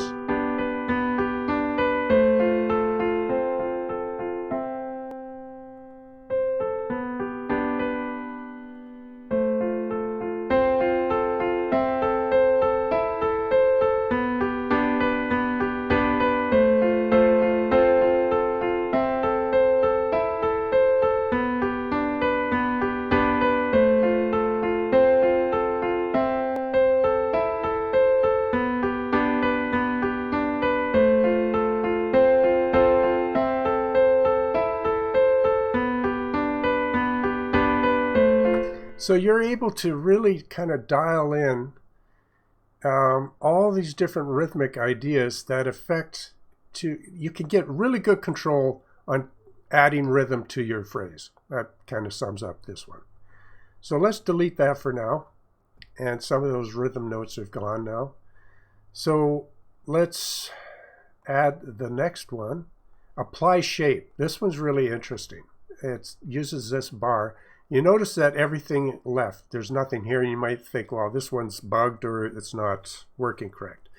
So you're able to really kind of dial in all these different rhythmic ideas that you can get really good control on adding rhythm to your phrase. That kind of sums up this one. So let's delete that for now. And some of those rhythm notes have gone now. So let's add the next one. Apply shape. This one's really interesting. It uses this bar. You notice that everything left. There's nothing here. You might think, well, this one's bugged or it's not working correct.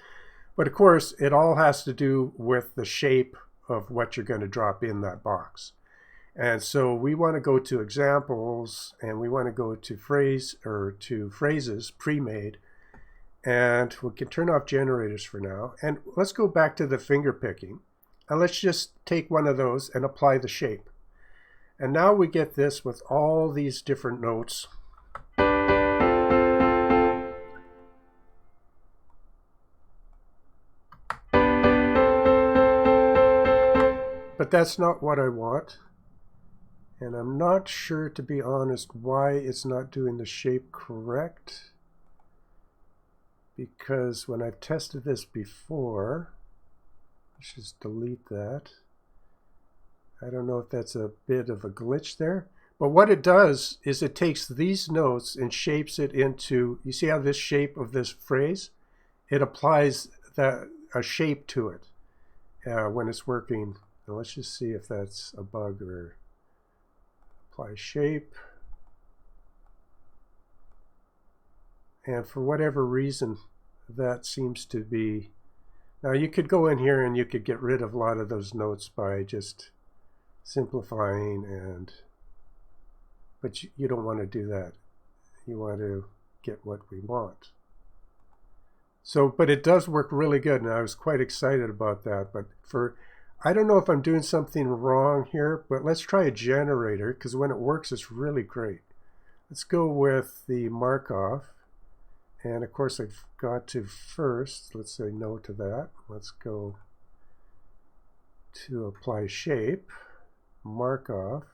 But of course, it all has to do with the shape of what you're going to drop in that box. And so we want to go to examples, and we want to go to phrases pre-made, and we can turn off generators for now. And let's go back to the finger picking, and let's just take one of those and apply the shape. And now we get this with all these different notes. But that's not what I want. And I'm not sure, to be honest, why it's not doing the shape correct. Because when I've tested this before, let's just delete that. I don't know if that's a bit of a glitch there. But what it does is it takes these notes and shapes it into, you see how this shape of this phrase? It applies a shape to it when it's working. Now let's just see if that's a bug or apply shape. And for whatever reason, that seems to be. Now you could go in here and you could get rid of a lot of those notes by just simplifying, but you don't want to do that. You want to get what we want. So, but it does work really good, and I was quite excited about that. But I don't know if I'm doing something wrong here, but let's try a generator, because when it works, it's really great. Let's go with the Markov. And of course, I've got to first, let's say no to that. Let's go to apply shape, Markov.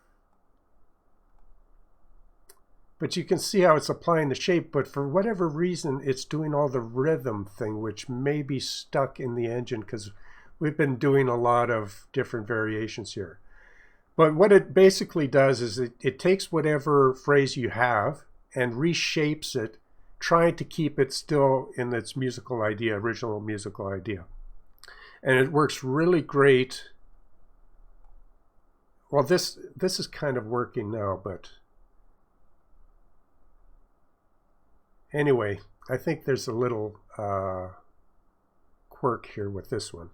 But you can see how it's applying the shape, but for whatever reason, it's doing all the rhythm thing, which may be stuck in the engine because we've been doing a lot of different variations here. But what it basically does is it takes whatever phrase you have and reshapes it, trying to keep it still in its musical idea, original musical idea. And it works really great. Well, this is kind of working now, but anyway, I think there's a little quirk here with this one.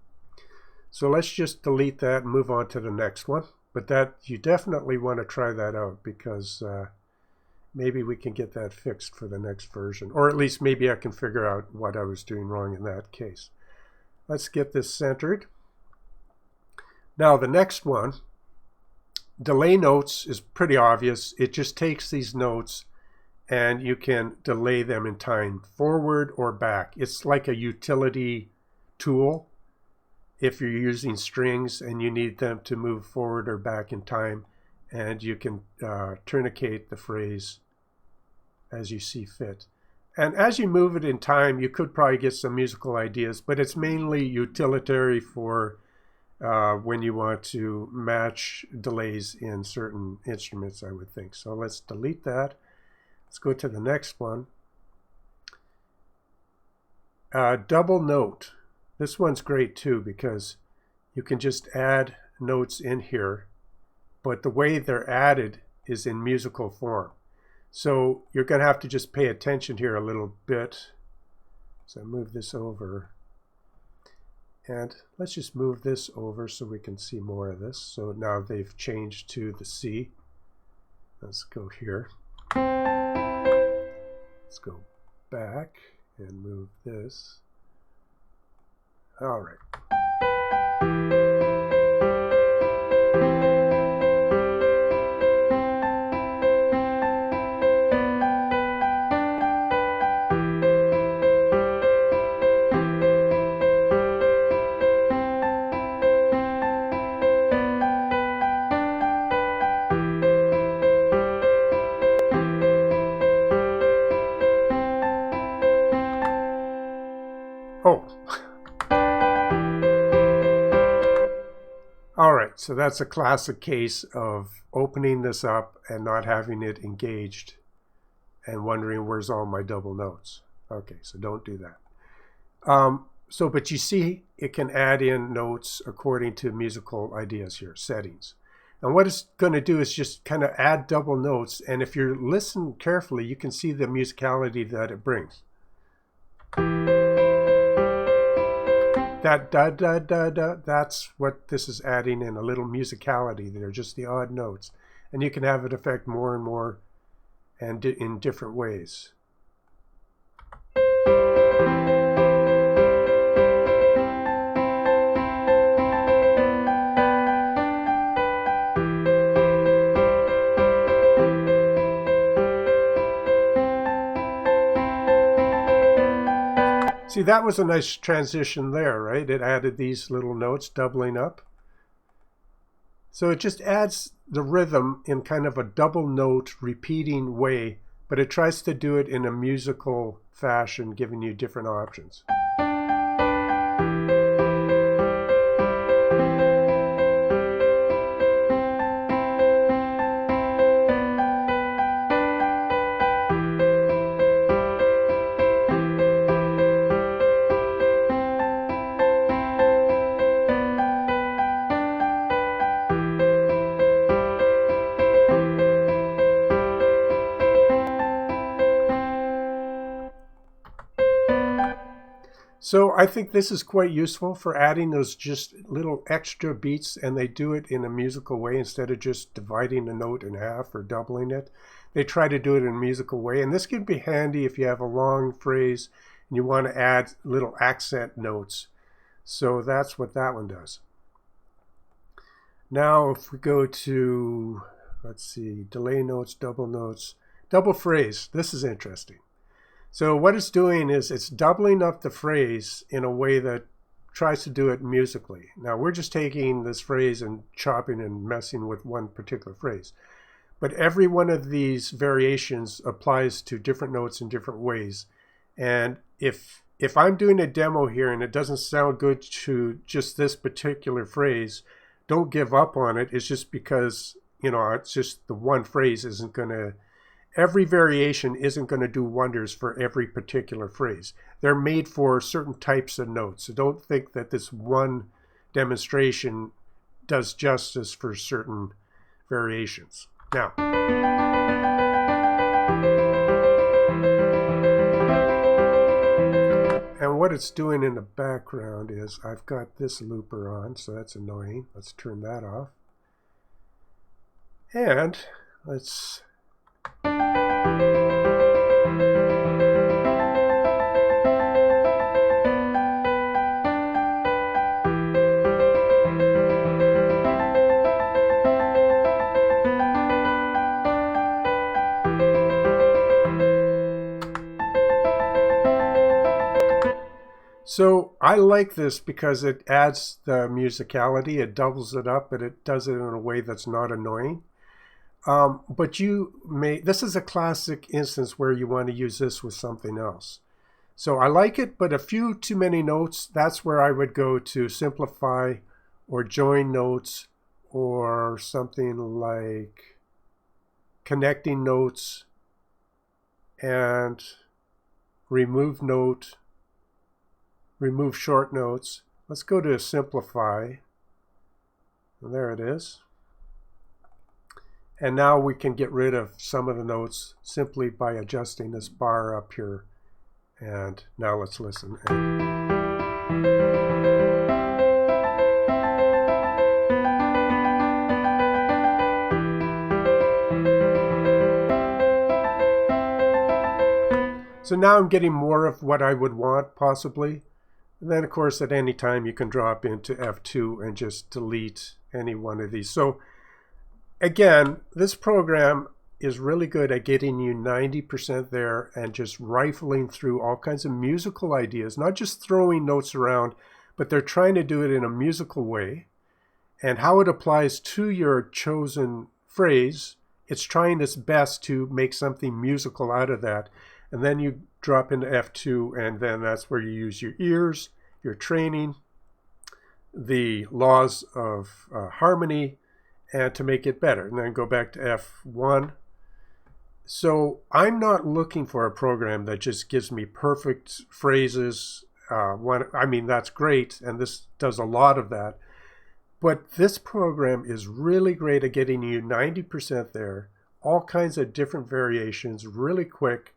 So let's just delete that and move on to the next one. But that you definitely want to try that out, because maybe we can get that fixed for the next version. Or at least maybe I can figure out what I was doing wrong in that case. Let's get this centered. Now the next one, delay notes, is pretty obvious. It just takes these notes and you can delay them in time, forward or back. It's like a utility tool. if you're using strings and you need them to move forward or back in time, and you can tourniquet the phrase as you see fit. And as you move it in time, you could probably get some musical ideas, but it's mainly utilitarian for when you want to match delays in certain instruments, I would think. So let's delete that. Let's go to the next one. Double note. This one's great too because you can just add notes in here, but the way they're added is in musical form. So you're going to have to just pay attention here a little bit. So move this over. And let's just move this over so we can see more of this. So now they've changed to the C. Let's go here. Let's go back and move this. All right. Oh. All right, so that's a classic case of opening this up and not having it engaged and wondering where's all my double notes. Okay, so don't do that. But you see it can add in notes according to musical ideas here, settings. And what it's going to do is just kind of add double notes, and if you listen carefully, you can see the musicality that it brings. That da da da da, that's what this is adding in, a little musicality. They're just the odd notes. And you can have it affect more and more and in different ways. See, that was a nice transition there, right? It added these little notes doubling up. So it just adds the rhythm in kind of a double note repeating way, but it tries to do it in a musical fashion, giving you different options. So I think this is quite useful for adding those just little extra beats, and they do it in a musical way instead of just dividing a note in half or doubling it. They try to do it in a musical way, and this can be handy if you have a long phrase and you want to add little accent notes. So that's what that one does. Now if we go to, let's see, delay notes, double phrase. This is interesting. So what it's doing is it's doubling up the phrase in a way that tries to do it musically. Now we're just taking this phrase and chopping and messing with one particular phrase. But every one of these variations applies to different notes in different ways. And if I'm doing a demo here and it doesn't sound good to just this particular phrase, don't give up on it. It's just because, you know, it's just the one phrase isn't going to, every variation isn't going to do wonders for every particular phrase. They're made for certain types of notes. So don't think that this one demonstration does justice for certain variations. Now, and what it's doing in the background is I've got this looper on, so that's annoying. Let's turn that off. And let's So I like this because it adds the musicality, it doubles it up, but it does it in a way that's not annoying. But this is a classic instance where you want to use this with something else. So I like it, but a few too many notes, that's where I would go to simplify or join notes or something like connecting notes and remove short notes. Let's go to simplify. There it is. And now we can get rid of some of the notes simply by adjusting this bar up here. And now let's listen. So now I'm getting more of what I would want possibly. And then of course at any time you can drop into F2 and just delete any one of these. So again, this program is really good at getting you 90% there and just rifling through all kinds of musical ideas, not just throwing notes around, but they're trying to do it in a musical way. And how it applies to your chosen phrase, it's trying its best to make something musical out of that. And then you drop into F2, and then that's where you use your ears, your training, the laws of harmony, and to make it better. And then go back to F1. So I'm not looking for a program that just gives me perfect phrases. I mean, that's great, and this does a lot of that. But this program is really great at getting you 90% there, all kinds of different variations, really quick,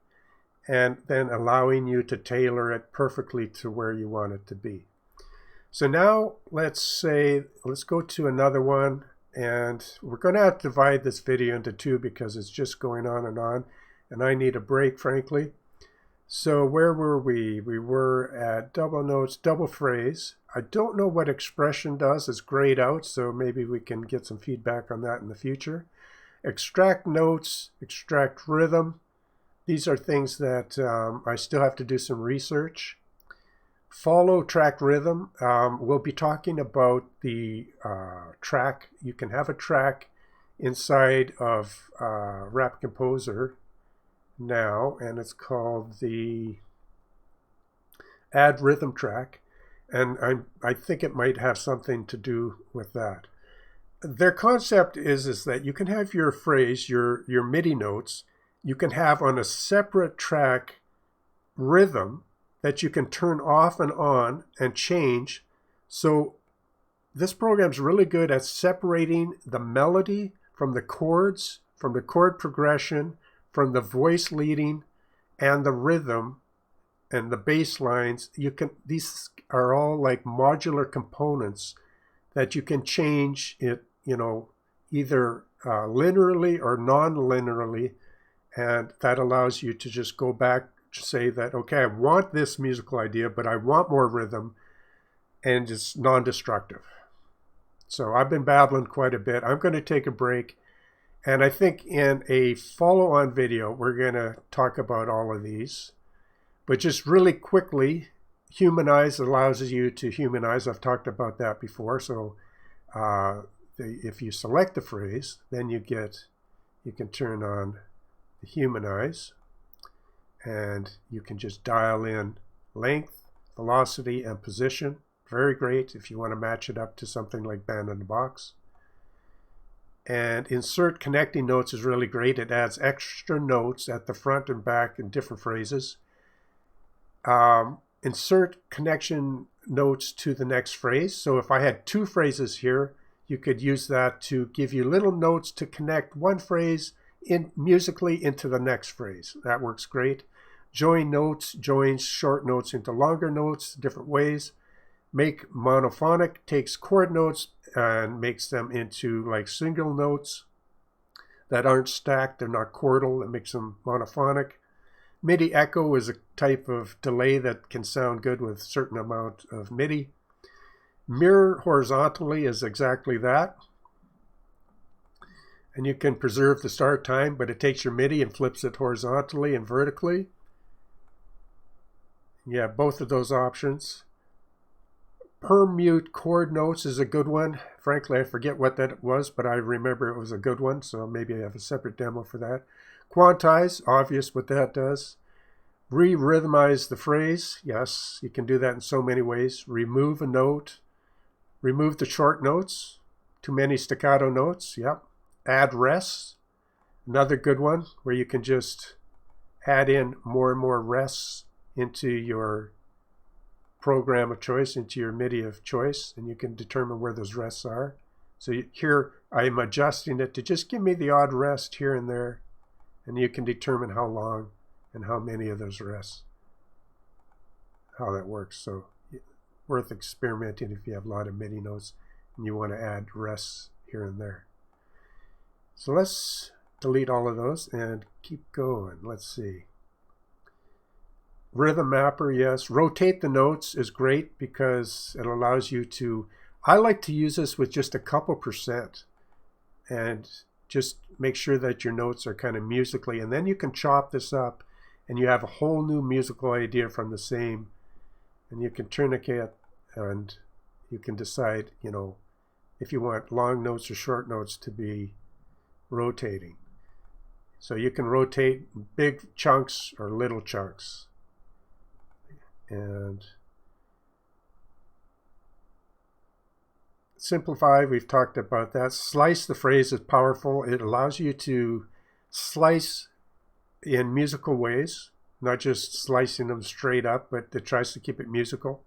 and then allowing you to tailor it perfectly to where you want it to be. So now let's go to another one. And we're going to have to divide this video into two because it's just going on, and I need a break, frankly. So where were we? We were at double notes, double phrase. I don't know what expression does. It's grayed out, so maybe we can get some feedback on that in the future. Extract notes, extract rhythm. These are things that I still have to do some research. Follow track rhythm. We'll be talking about the track. You can have a track inside of Rap Composer now, and it's called the Add Rhythm Track, and I think it might have something to do with that. Their concept is that you can have your phrase, your MIDI notes, you can have on a separate track rhythm that you can turn off and on and change. So this program's really good at separating the melody from the chords, from the chord progression, from the voice leading, and the rhythm and the bass lines. These are all like modular components that you can change it, either linearly or non-linearly, and that allows you to just go back, say that, okay, I want this musical idea, but I want more rhythm, and it's non-destructive. So I've been babbling quite a bit. I'm going to take a break, and I think in a follow-on video, we're going to talk about all of these. But just really quickly, humanize allows you to humanize. I've talked about that before. So if you select the phrase, then you can turn on the humanize. And you can just dial in length, velocity, and position. Very great if you want to match it up to something like Band in the Box. And insert connecting notes is really great. It adds extra notes at the front and back in different phrases. Insert connection notes to the next phrase. So if I had two phrases here, you could use that to give you little notes to connect one phrase musically into the next phrase. That works great. Join notes, joins short notes into longer notes, different ways. Make monophonic, takes chord notes and makes them into like single notes that aren't stacked, they're not chordal, it makes them monophonic. MIDI echo is a type of delay that can sound good with a certain amount of MIDI. Mirror horizontally is exactly that. And you can preserve the start time, but it takes your MIDI and flips it horizontally and vertically. You have both of those options. Permute chord notes is a good one. Frankly, I forget what that was, but I remember it was a good one, so maybe I have a separate demo for that. Quantize, obvious what that does. Re-rhythmize the phrase. Yes, you can do that in so many ways. Remove a note. Remove the short notes. Too many staccato notes. Yep. Add rests. Another good one where you can just add in more and more rests into your program of choice, into your MIDI of choice, and you can determine where those rests are. So here I'm adjusting it to just give me the odd rest here and there, and you can determine how long and how many of those rests, how that works. So worth experimenting if you have a lot of MIDI notes and you want to add rests here and there. So let's delete all of those and keep going. Let's see. Rhythm mapper, yes. Rotate the notes is great because it allows you to, I like to use this with just a couple percent and just make sure that your notes are kind of musically, and then you can chop this up and you have a whole new musical idea from the same, and you can tourniquet and you can decide, you know, if you want long notes or short notes to be rotating. So you can rotate big chunks or little chunks. And simplify, we've talked about that. Slice the phrase is powerful. It allows you to slice in musical ways, not just slicing them straight up, but it tries to keep it musical.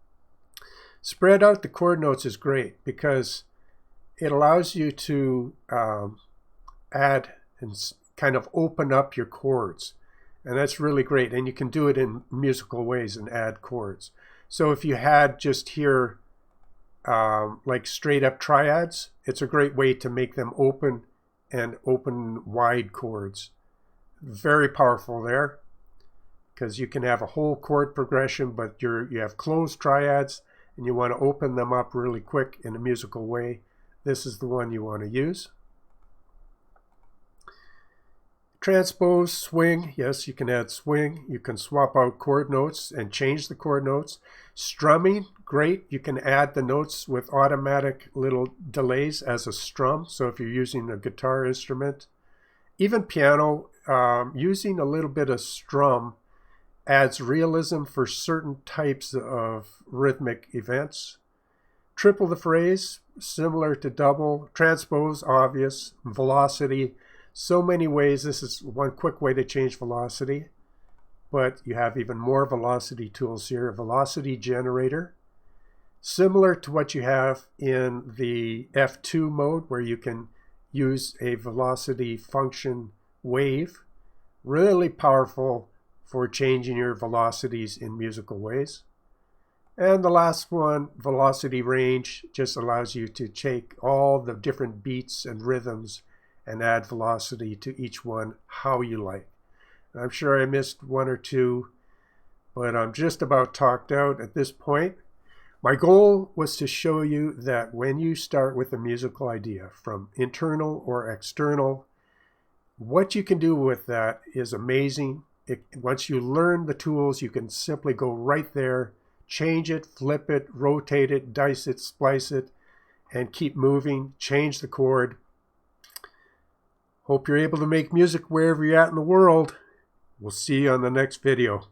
Spread out the chord notes is great because it allows you to add and kind of open up your chords. And that's really great. And you can do it in musical ways and add chords. So if you had just here like straight up triads, it's a great way to make them open and open wide chords. Very powerful there because you can have a whole chord progression, but you have closed triads and you want to open them up really quick in a musical way. This is the one you want to use. Transpose, swing, yes, you can add swing. You can swap out chord notes and change the chord notes. Strumming, great. You can add the notes with automatic little delays as a strum. So if you're using a guitar instrument, even piano, using a little bit of strum adds realism for certain types of rhythmic events. Triple the phrase, similar to double. Transpose, obvious. Velocity, so many ways. This is one quick way to change velocity, but you have even more velocity tools here. Velocity generator, similar to what you have in the F2 mode where you can use a velocity function wave. Really powerful for changing your velocities in musical ways. And the last one, velocity range, just allows you to take all the different beats and rhythms and add velocity to each one how you like. I'm sure I missed one or two, but I'm just about talked out at this point. My goal was to show you that when you start with a musical idea, from internal or external, what you can do with that is amazing. Once you learn the tools, you can simply go right there, change it, flip it, rotate it, dice it, splice it, and keep moving, change the chord. Hope you're able to make music wherever you're at in the world. We'll see you on the next video.